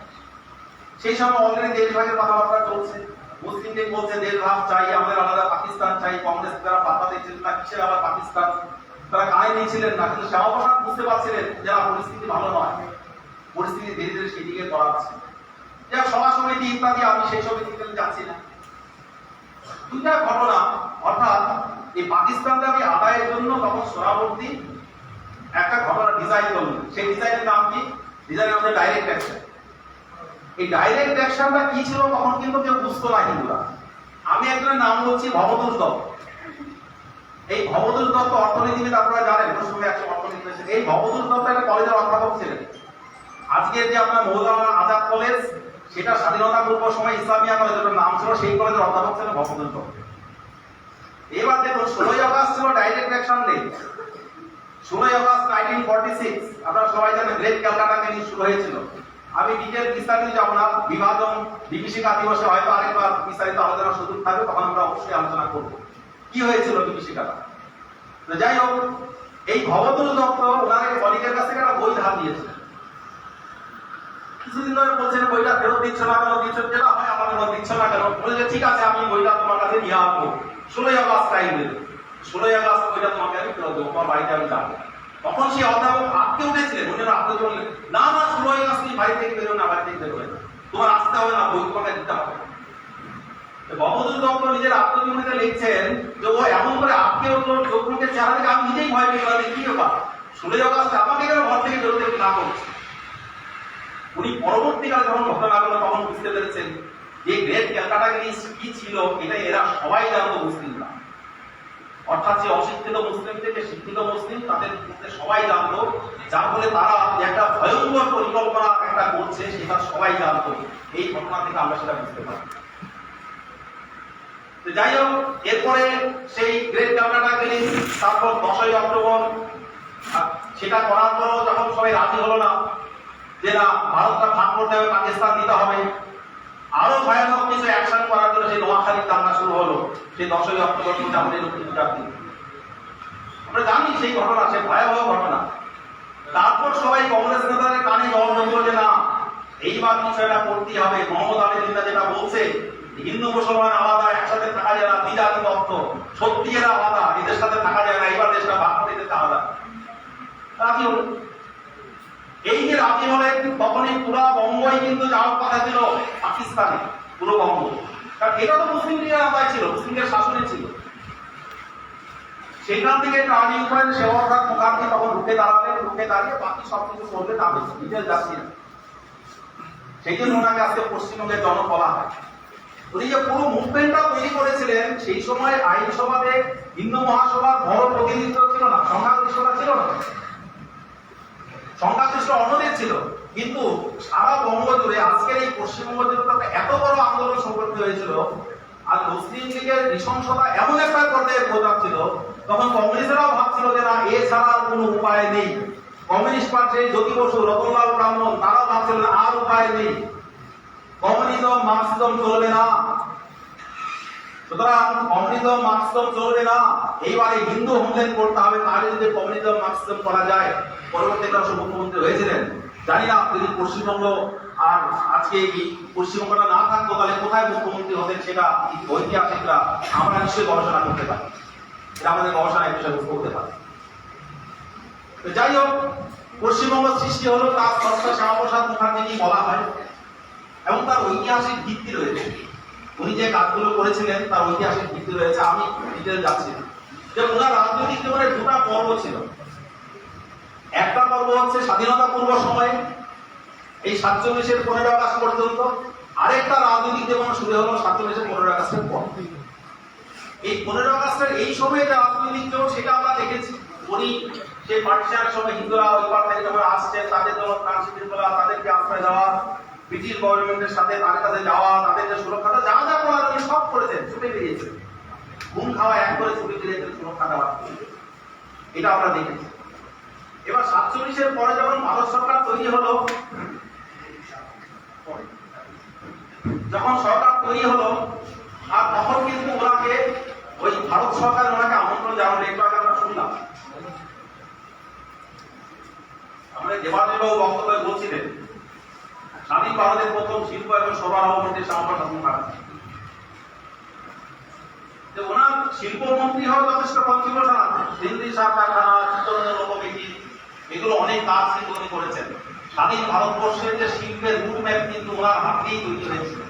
সেই সময় অলরেডি দেশভাগের কথাবার্তা চলছে, মুসলিম লীগ বলছে দেশভাগ চাই, আমাদের আলাদা পাকিস্তান চাই। কংগ্রেস যারা পাত্তা দিচ্ছিলেন না, কিসের আবার পাকিস্তান, তারা কানে নিয়েছিলেন না, কিন্তু শ্যামাপ্রসাদ বুঝতে পারছিলেন যে পরিস্থিতি ভালো নয়, পরিস্থিতি ধীরে ধীরে সেদিকে করাচ্ছে। যা সভা সমিতি ইত্যাদি, আমি সেই সমিতিতে যাচ্ছি না। দুইটা ঘটনা, অর্থাৎ এই পাকিস্তান দাবি আদায়ের জন্য তখন সোহরাওয়ার্দী একটা ঘটনা ডিজাইন করলেন। সেই ডিজাইনের নাম কি? ডিজাইন হচ্ছে ডাইরেক্ট অ্যাকশন। এই ডাইরেক্ট অ্যাকশনটা কি ছিল তখন কিন্তু কেউ বুঝতো না হিন্দুরা। আমি একজনের নাম বলছি ভবতোষ দত্ত। এই ভবতোষ দত্ত অর্থনীতিবিদ, আপনারা জানেন প্রথমে একজন অর্থনীতি। এই ভবতোষ দত্ত একটা কলেজের অধ্যাপক ছিলেন। আজকের যে আপনার মৌলানা আজাদ কলেজ, সেটা স্বাধীনতা পূর্ব সময় ইসলামিয়া কলেজের নাম ছিল, সেই কলেজের অধ্যাপক ছিলেন ভবতোষ দত্ত। এবার দেখুন 16ই আগস্ট ছিল ডাইরেক্ট অ্যাকশন ডে। 16ই আগস্ট 1946 আপনারা সবাই জানেন গ্রেট ক্যালকাটা ক্যানিং শুরু হয়েছিল। আমি ডিটেল বিস্তারিত যাব না, বিভাজন বিভীষিকা দিবসে হয়তো আরেকবার বিস্তারিত আলোচনা সুযোগ থাকবে, তখন আমরা অবশ্যই আলোচনা করব কি হয়েছিল বিভীষিকাটা। যাই হোক, এই ভবতোষ দত্ত ওনার এক কলিগের কাছ থেকে একটা বই ধার দিয়েছিলেন। কিছুদিন ধরে বলছেন বইটা ফেরত দিচ্ছ না কেন, দিচ্ছ যেটা হয় আমার দিচ্ছ না কেন, বলে ঠিক আছে আমি বইটা তোমার কাছে নিয়ে আসবো, 16ই আগস্ট টাইম দেবে, 16ই আগস্ট বইটা তোমাকে আমি ফেরত দেবো, তোমার বাড়িতে আমি যাবো। তখন সেই অধ্যাপক আটকে উঠেছিলেন, অন্যরা আটকে বললেন না না 16ই আগস্ট তুমি বাড়ি থেকে বেরো না, বাড়ি থেকে বেরোবে না, তোমার আসতে হবে না, বই তোমাকে দিতে হবে। ভবতোষ দত্ত নিজের আত্মজীবনীতে লিখছেন যে ও এমন করে আটকে উঠলো, চোখকে চেহারা থেকে আমি নিজেই ভয় পেয়ে গেলাম, কি ব্যাপার 16ই আগস্ট আমাকে কেন ঘর থেকে বেরোতে না করছে। উনি পরবর্তীকালে যখন ঘটনাগুলো তখন বুঝতে পেরেছেন যে গ্রেট ক্যালকাটা ক্যানিং কি ছিল, এটা এরা সবাই জানতো মুসলিমরা। অর্থাৎ যে অশিক্ষিত মুসলিম থেকে শিক্ষিত মুসলিম, তাদের মধ্যে সবাই জানতো, যার ফলে তারা যে একটা ভয়ঙ্কর পরিকল্পনা একটা করছে সেটা সবাই জানতো। এই ঘটনা থেকে আমরা সেটা বুঝতে পারি। যাই হোক, এরপরে সেই গ্রেট ক্যালকাটা ক্যানিং, তারপর 10ই অক্টোবর, সেটা করার পরও যখন সবাই রাজি হলো না যে না ভারতটা ভাগ করতে হবে, পাকিস্তান দিতে হবে, আরো ভয়ানক কিছু অ্যাকশন করার জন্য সেই নোয়াখালীর দাঙ্গা শুরু হলো সেই 10ই অক্টোবর আমাদের লক্ষ্মী পূজার দিন। আমরা জানি সেই ঘটনা, সে ভয়াবহ ঘটনা। তারপর সবাই কংগ্রেস নেতাদের কানে জল ঢুকলো যে না এইবার কিছু একটা করতেই হবে। মোহাম্মদ আলী জিন্না যেটা বলছে হিন্দু মুসলমান আলাদা, একসাথে থাকা যায় না, দ্বিজাতি তত্ত্ব, সত্যি এরা আলাদা, এদের সাথে থাকা যায় না, এইবার দেশটা ভাগ করে দিতে আলাদা। রাজি হলো। এই যে রাজি হলেন তখনই পুরো বঙ্গই কিন্তু যাওয়ার কথা ছিল পাকিস্তানে, পুরো বঙ্গ, কারণ এটা তো মুসলিম লীগের আওতায় ছিল, মুসলিমদের শাসনে ছিল। সেখান থেকে টার্নিং পয়েন্ট শ্যামাপ্রসাদ মুখার্জি তখন রুখে দাঁড়ালেন, রুখে দাঁড়িয়ে বাকি সবকিছু করলেন। আমি ডিটেল যাচ্ছি না, সেই জন্য ওনাকে আজকে পশ্চিমবঙ্গের জনক বলা হয়। উনি যে পুরো মুভমেন্টটা তৈরি করেছিলেন, সেই সময় আইনসভাতে হিন্দু মহাসভার বড় প্রতিনিধিত্ব ছিল না, সংখ্যাগরিষ্ঠতা ছিল না, সংখ্যাগরিষ্ঠ অন্যদের ছিল, কিন্তু সারা বঙ্গ জুড়ে আজকের এই পশ্চিমবঙ্গ জুড়ে এত বড় আন্দোলন সংগঠিত হয়েছিল। আর মুসলিম লীগের নৃশংসতা এমন একটা পর্যায়ে পৌঁছাচ্ছিল, তখন কংগ্রেসেরাও ভাবছিল যে না এছাড়া কোনো উপায় নেই। কমিউনিস্ট পার্টির জ্যোতি বসু, রতনলাল ব্রাহ্মণ, তারাও ভাবছিল আর উপায় নেই, কমিউনিজম মার্কসিজম চলবে না, সুতরাং কমিউনিজম মার্কসিজম চলবে না, এইবারে হিন্দু হোমল্যান্ড করতে হবে, তাহলে যদি কমিউনিজম মার্কসিজম করা যায়। পরবর্তীকালে অবশ্য মুখ্যমন্ত্রী হয়েছিলেন। জানি না যদি পশ্চিমবঙ্গ আর আজকে এই পশ্চিমবঙ্গটা না থাকতো তাহলে কোথায় মুখ্যমন্ত্রী হতেন, সেটা ঐতিহাসিকরা আমরা নিশ্চয়ই গবেষণা করতে পারি, এটা আমাদের গবেষণায় বিষয় করতে পারি। যাই হোক, পশ্চিমবঙ্গ সৃষ্টি হলো, তার স্রষ্টা শ্যামাপ্রসাদ মুখার্জি বলা হয় এবং তার ঐতিহাসিক ভিত্তি রয়েছে। উনি যে কাজগুলো করেছিলেন তার ঐতিহাসিক ভিত্তি রয়েছে। আমি ডিটেল যাচ্ছি না। যে ওনার রাজনৈতিক জীবনে দুটা পর্ব ছিল। একটা পর্ব হচ্ছে স্বাধীনতা পূর্ব সময়ে, এই 47-এর 15 আগস্ট পর্যন্ত। আরেকটা রাজনৈতিক জীবন শুরু হলো 47-এর 15 আগস্টের পর। এই 15 আগস্টের এই সময়ে যে রাজনৈতিক জীবন সেটা আমরা দেখেছি। উনি সেই পার্টিশনের সময় হিন্দুরা ওই পার থেকে যখন আসছে, তাদের জন্য ত্রাণ শিবির করা, তাদেরকে আশ্রয় দেওয়া, ব্রিটিশ গভর্নমেন্টের সাথে তাদের কাছে যাওয়া, তাদের যে সুরক্ষা যা যা করার উনি সব করেছেন, ছুটে বেরিয়েছেন। ঘুম খাওয়া এক করে ছুটে বেরিয়েছেন সুরক্ষা দেওয়ার। এটা আমরা দেখেছি। এবার 47-এর পরে যখন ভারত সরকার তৈরি হলো, যখন সরকার তৈরি হলো, আর তখন কিন্তু ওনাকে ওই ভারত সরকার ওনাকে আমন্ত্রণ জানানো, একটু আগে আমরা শুনলাম আমাদের দেবাদেবাবু বক্তব্যে বলছিলেন স্বাধীন ভারতের প্রথম শিল্প এবং সরবরাহ মন্ত্রী শ্যামাপ্রসাদ মুখার্জী। ওনার শিল্পমন্ত্রী হওয়ার যথেষ্ট কন্ট্রিবিউশন আছে। দিল্লি সার কারখানা, চিত্তরঞ্জন লোকগীতি, এগুলো অনেক কাজ কিন্তু উনি করেছেন। স্বাধীন ভারতবর্ষের যে শিল্পের রুট ম্যাপ কিন্তু ওনার হাত দিয়েই তৈরি হয়েছিল।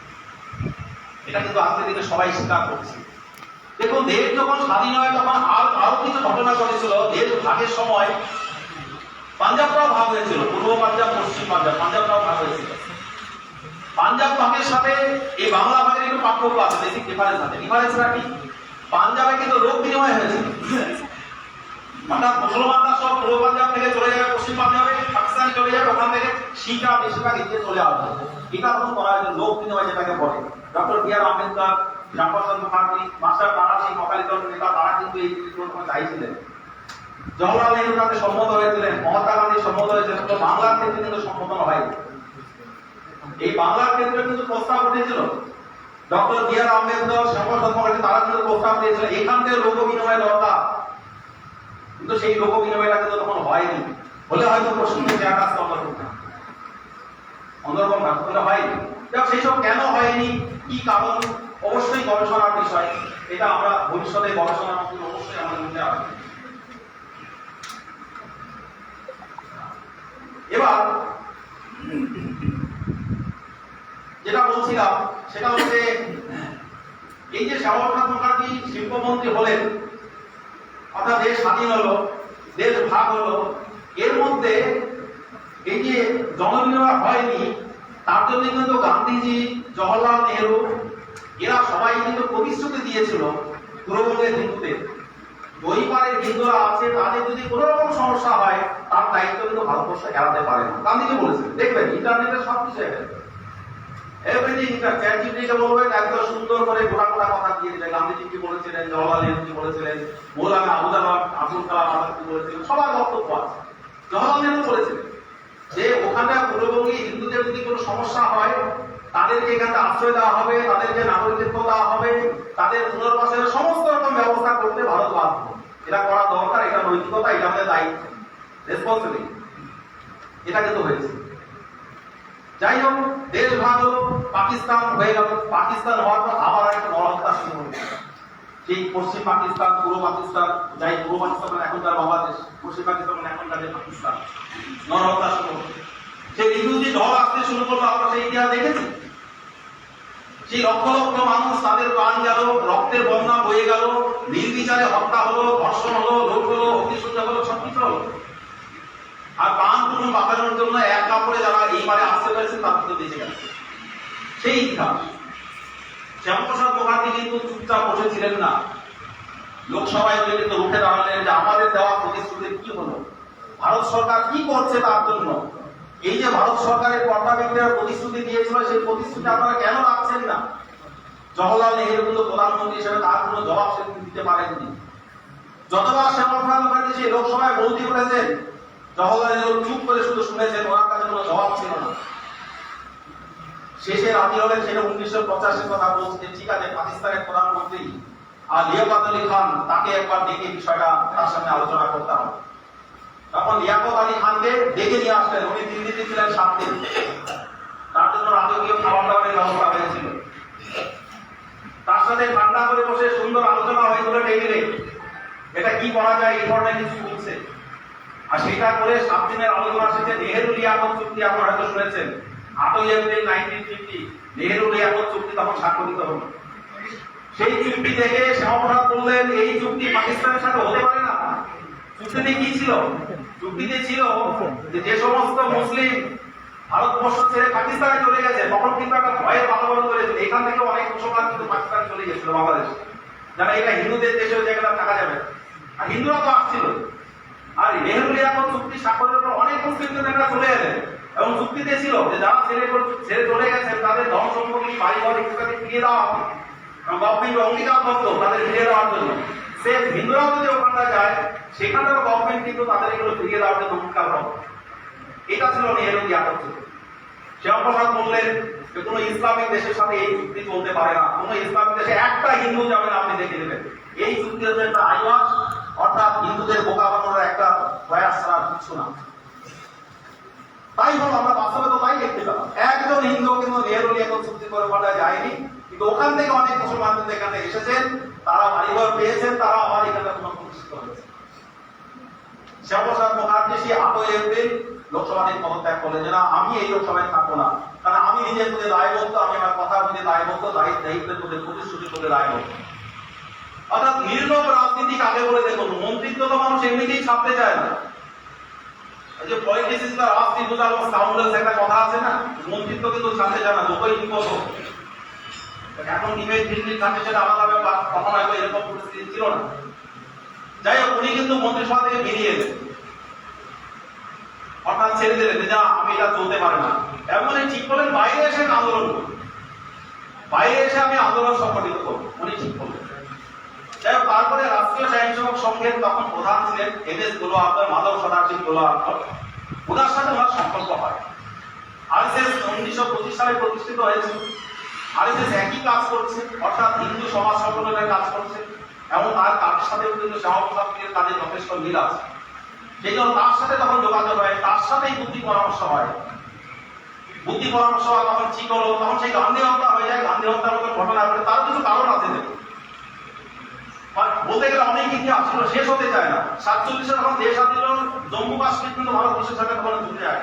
এটা কিন্তু আজকে দিনে সবাই স্বীকার করছে। দেখুন, দেশ যখন স্বাধীন হয় তখন আরো কিছু ঘটনা ঘটেছিল। দেশ ভাগের সময় পাঞ্জাবটাও ভাগ হয়েছিল, পূর্ব পাঞ্জাব, পশ্চিম পাঞ্জাব, পাঞ্জাবটাও ভাগ হয়েছিল। পাঞ্জাব ভাগের সাথে এই বাংলা ভাগের একটু পার্থক্য আছে, বেসিক ডিফারেন্স আছে। ডিফারেন্সটা কি? পাঞ্জাবে কিন্তু লোক বিনিময় হয়েছিল। অর্থাৎ মুসলমানরা সব পূর্ব পাঞ্জাব থেকে চলে যাবে পশ্চিম পাঞ্জাবে, পাকিস্তানে চলে যাবে, ওখান থেকে শিখরা বেশিরভাগ এগিয়ে চলে আসবে। এটা তখন করা হয়েছে লোক বিনিময়, যেটাকে বলে। ডক্টর বি আর আম্বেদকর, শ্যামাপ্রসাদ মুখার্জী, মাস্টার তারা সিং, অকালি দল নেতা, তারা কিন্তু এই জিনিসগুলো চাইছিলেন। জওহরলাল নেহরু তাতে সম্মত হয়েছিলেন, মহাত্মা গান্ধী সম্মত হয়েছিলেন, কিন্তু বাংলার ক্ষেত্রে কিন্তু সম্মত হয়নি। এই বাংলার ক্ষেত্রে কিন্তু প্রস্তাব উঠেছিল, ডক্টর বি আর আম্বেদকর, শ্যামাপ্রসাদ মুখার্জী তারা কিন্তু প্রস্তাব দিয়েছিল এখান থেকে লোক বিনিময় দরকার, কিন্তু সেই লোক বিনিময়টা কিন্তু তখন হয়নি। বলে হয়তো পশ্চিমবঙ্গে আকাশ অন্যরকম ভাবে হয়নি। সেই সব কেন হয়নি, কি কারণ, অবশ্যই গবেষণার বিষয়। এটা আমরা ভবিষ্যতে গবেষণার মধ্যে অবশ্যই আমাদের মধ্যে আসবে। এবার যেটা বলছিলাম সেটা হচ্ছে এই যে শ্যামাপ্রসাদ মুখার্জী শিল্পমন্ত্রী হলেন, অর্থাৎ দেশ স্বাধীন হলো, দেশ ভাগ হলো, এর মধ্যে এই যে জনবিনিময় হয়নি, তার জন্য কিন্তু গান্ধীজি, জওহরলাল নেহরু এরা সবাই কিন্তু প্রতিশ্রুতি দিয়েছিল পূর্ববঙ্গের হিন্দুদের, ওই পারের হিন্দুরা আছে তাদের যদি কোনো রকম সমস্যা হয় তার দায়িত্ব কিন্তু ভারতবর্ষ এড়াতে পারে না। গান্ধীজি বলেছেন, দেখবেন ইন্টারনেটে সব কিছু এভরিথিং, চ্যাট জিপিটিকে বলবেন একদম সুন্দর করে গোটা গোটা কথা দিয়ে দিলেন। গান্ধীজি কি বলেছিলেন, জওহরলাল নেহরু কি বলেছিলেন, মৌলানা আবুল কালাম আজাদ কি বলেছিলেন, সবার বক্তব্য আছে। জওহরলাল নেহরু বলেছিলেন যে ওখানে পূর্ববঙ্গে হিন্দুদের যদি কোনো সমস্যা হয় তাদেরকে এখানে আশ্রয় দেওয়া হবে, তাদেরকে নাগরিকত্ব দেওয়া হবে, তাদের পুনর্বাসনের সমস্ত রকম ব্যবস্থা করতে ভারত বাধ্য। এটা করা দরকার, এটা নৈতিকতা, এটা আমাদের দায়িত্ব, রেসপন্সিবিলিটি। এটা কিন্তু হয়েছে। যাই হোক, দেশ ভাগ হলো, পাকিস্তান হয়ে গেল। পাকিস্তান হওয়ার পর আবার একটা নরহত্যা শুরু হলো। সেই পশ্চিম পাকিস্তান, পূর্ব পাকিস্তান, যাই পূর্ব পাকিস্তান এখনকার বাংলাদেশ, পশ্চিম পাকিস্তান এখনকার যে পাকিস্তান, নরহত্যা শুরু হলো। সেই রিফিউজি ঢল আসতে শুরু করলো, আমরা সেই ইতিহাস দেখেছি। সেই লক্ষ লক্ষ মানুষ, তাদের প্রাণ গেল, রক্তের বন্যা বয়ে গেল, নির্বিচারে হত্যা হলো, ধর্ষণ হলো, লুট হলো, অগ্নিসংযোগ হলো, সবকিছু হলো। আর প্রাণ পূর্ণ বাঁচানোর জন্য এক কাপড়ে যারা এইবারে আসতে পেরেছেন তার কিন্তু বেঁচে গেছে। সেই ইতিহাস। শ্যামাপ্রসাদ মুখার্জী কিন্তু চুপচাপ বসেছিলেন না, লোকসভায় কিন্তু রুখে দাঁড়ালেন যে আমাদের দেওয়া প্রতিশ্রুতি কি হলো, ভারত সরকার কি করছে তার জন্য। এই যে ভারত সরকারের কর্তাব্যক্তিরা প্রতিশ্রুতি দিয়েছিল, সেই প্রতিশ্রুতি আপনারা কেন রাখছেন না? জওহরলাল নেহরু কিন্তু প্রধানমন্ত্রী হিসেবে তার কোনো জবাব সে দিতে পারেননি। যতবার শ্যামাপ্রসাদ মুখার্জী সেই লোকসভায় বলতে করেছেন, জওহরলাল নেহরু চুপ করে শুধু শুনেছেন, ওনার কাছে কোনো জবাব ছিল না। শেষে রাজি হলেন, সেটা 1985 কথা বলছে, ঠিক আছে পাকিস্তানের প্রধানমন্ত্রী আর লিয়াকত আলী খান, তাকে একবার ডেকে বিষয়টা তার সামনে আলোচনা করতে হবে। তখন লিয়াকত আলী খানকে ডেকে নিয়ে আসলেন। উনি দিল্লিতে ছিলেন 7 দিন, তার জন্য রাজকীয় খাবার দাবারের ব্যবস্থা হয়েছিল। তার সাথে ঠান্ডা করে বসে সুন্দর আলোচনা হয়েছিল টেবিলে, এটা কি করা যায় এই ধরনের কিছু বলছে। আর সেটা করে 7 দিনের আলোচনা শেষে নেহেরু লিয়াকত চুক্তি আপনারা হয়তো শুনেছেন, 8 এপ্রিল 1950 নেহেরু লিয়াকত চুক্তি তখন স্বাক্ষরিত হলো। সেই চুক্তি দেখে শ্যামাপ্রসাদ বললেন এই চুক্তি পাকিস্তানের সাথে হতে পারে না, চুক্তিতে কি ছিল? চুক্তিতে ছিল যে যে সমস্ত মুসলিম ভারতবর্ষ ছেড়ে পাকিস্তানে চলে গেছে তখন কিন্তু একটা ভয়ের বাতাবরণ করেছিল। এখান থেকে অনেক মুসলমান কিন্তু পাকিস্তান চলে গেছিল বাংলাদেশে, যারা এটা হিন্দুদের দেশেও জায়গাটা থাকা যাবে, আর হিন্দুরা তো আসছিল। আর নেহরু এখন চুক্তি স্বাক্ষরের পর অনেক মুসলিম নেতারা চলে এলেন এবং চুক্তিতে ছিল যে যারা ছেড়ে চলে গেছেন তাদের ধন সম্পত্তি বাড়িঘর ইত্যাদি ফিরিয়ে দেওয়া হবে। গভর্নমেন্ট অঙ্গীকার করতো তাদের ফিরিয়ে দেওয়ার জন্য। সে হিন্দুরাও যদি ওখানটা যায় সেখানটার গভর্নমেন্ট কিন্তু তাদের এগুলো ফিরিয়ে দেওয়ার জন্য অঙ্গীকার হবে। এটা ছিল নেহরু ছিল। শ্যামাপ্রসাদ বললেন যে কোনো ইসলামিক দেশের সাথে এই চুক্তি চলতে পারে না, কোনো ইসলামিক দেশে একটা হিন্দু যাবেন আপনি দেখে নেবেন। এই চুক্তি হচ্ছে একটা আইওয়াস, অর্থাৎ হিন্দুদের বোকা বানানোর একটা প্রয়াস ছাড়া কিছু না। তাই হল আমরা বাস্তবে তো তাই দেখতে পেলাম, একজন হিন্দু কিন্তু নেহরু এখন চুক্তি করে বলা যায়নি, কিন্তু ওখান থেকে অনেক মুসলমান এখানে এসেছেন, তারা বাড়িঘর পেয়েছেন, তারা আমার এখানে প্রতিষ্ঠিত হয়েছে। শ্যামাপ্রসাদ মুখার্জি 8 এপ্রিল লোকসভা থেকে পদত্যাগ করলেন যে না আমি এই লোকসভায় থাকবো না, কারণ আমি নিজের প্রতি দায়বদ্ধ, আমি আমার কথা প্রতি দায়বদ্ধ, দায়িত্বের প্রতি প্রতিশ্রুতি প্রতি দায়বদ্ধ। অর্থাৎ নির্লোভ রাজনীতিক আগে বলে দেখুন, মন্ত্রিত্ব তো মানুষ এমনিতেই ছাপতে চায় না। এই যে politics is the last refusal of scoundrels একটা কথা আছে না, মন্ত্রিত্ব কিন্তু ছাপতে চায় না যতই বিপদ হোক। এখন ইমেজ বিল্ডিং থাকে সেটা আলাদা ব্যাপার, তখন হয়তো এরকম পরিস্থিতি ছিল না। যাই হোক উনি কিন্তু মন্ত্রিসভা থেকে বেরিয়ে এলেন, অর্থাৎ ছেড়ে দিলেন যে আমি এটা চলতে পারে না। এমন ঠিক করলেন বাইরে এসে আন্দোলন করব, বাইরে এসে আমি আন্দোলন সংগঠিত করবো, উনি ঠিক করলেন। যাই হোক তারপরে রাষ্ট্রীয় স্বয়ংসেবক সংঘের তখন প্রধান ছিলেন এমএস গোলোয়ারকর, মাধব সদাশিব গোলোয়ারকর। ওনার সাথে ওনার সম্পর্ক হয়। আরএসএস 1925 সালে প্রতিষ্ঠিত হয়েছে। আরএসএস একই কাজ করছে, অর্থাৎ হিন্দু সমাজ সংগঠনের কাজ করছে, এবং তার কাজের সাথেও কিন্তু শ্যামাপ্রসাদের কাজে যথেষ্ট মিল আছে। সেই জন্য তার সাথে তখন যোগাযোগ হয়, তার সাথেই বুদ্ধি পরামর্শ হয়। বুদ্ধি পরামর্শ হয় তখন ঠিক হলো, তখন সেই গান্ধী হত্যা হয়ে যায়। গান্ধী হত্যার মতো ঘটনা ঘটে, তার কিছু কারণ আছে দেখুন। বলতে গেলে অনেক ইতিহাস ছিল, শেষ হতে চায় না। 47-এ যখন দেশ স্বাধীন হল, জম্মু কাশ্মীর কিন্তু ভারতবর্ষের সাথে তখন জুড়ে যায়।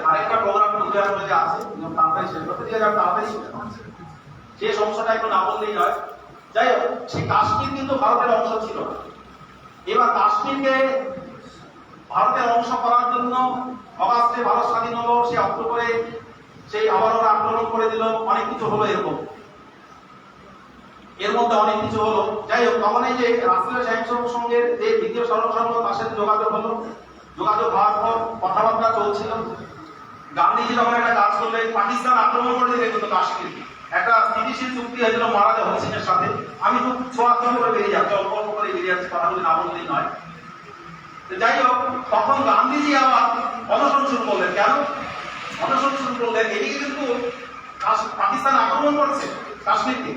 আরেকটা প্রোগ্রাম যে আছে তাড়াতাড়ি শেষ করতে দিয়ে যাবে, তাড়াতাড়ি যে সমস্যাটা একটু না বললেই নয়। যাই হোক সেই কাশ্মীর কিন্তু ভারতের অংশ ছিল না। এবার কাশ্মীরকে ভারতের অংশ করার জন্য অগাস্টে ভারত স্বাধীন হলো, সে অক্টোবরে সেই আবার ওরা আক্রমণ করে দিল, অনেক কিছু হলো এরকম, এর মধ্যে অনেক কিছু হলো। যাই হোক তখন এই যে রাষ্ট্রীয় স্বয়ংসেবক সংঘের যে দ্বিতীয় সর্বসাধারণ তার সাথে যোগাযোগ হলো, যোগাযোগ হওয়ার পর কথাবার্তা চলছিল। গান্ধীজি যখন একটা কাজ করলেন, পাকিস্তান আক্রমণ করে দিলে কিন্তু কাশ্মীর একটা স্থিতিশীল চুক্তি হয়েছিল মহারাজা হরি সিং এর সাথে। আমি তো ছোঁয়াছুঁয়ি করে বেরিয়ে যাচ্ছি, অল্প অল্প করে বেরিয়ে যাচ্ছি, কথাগুলি না বললেই নয়। যাই হোক তখন গান্ধীজি আবার অনশন শুরু করলেন। কেন অনশন শুরু করলেন? এদিকে কিন্তু পাকিস্তান আক্রমণ করছে কাশ্মীরকে।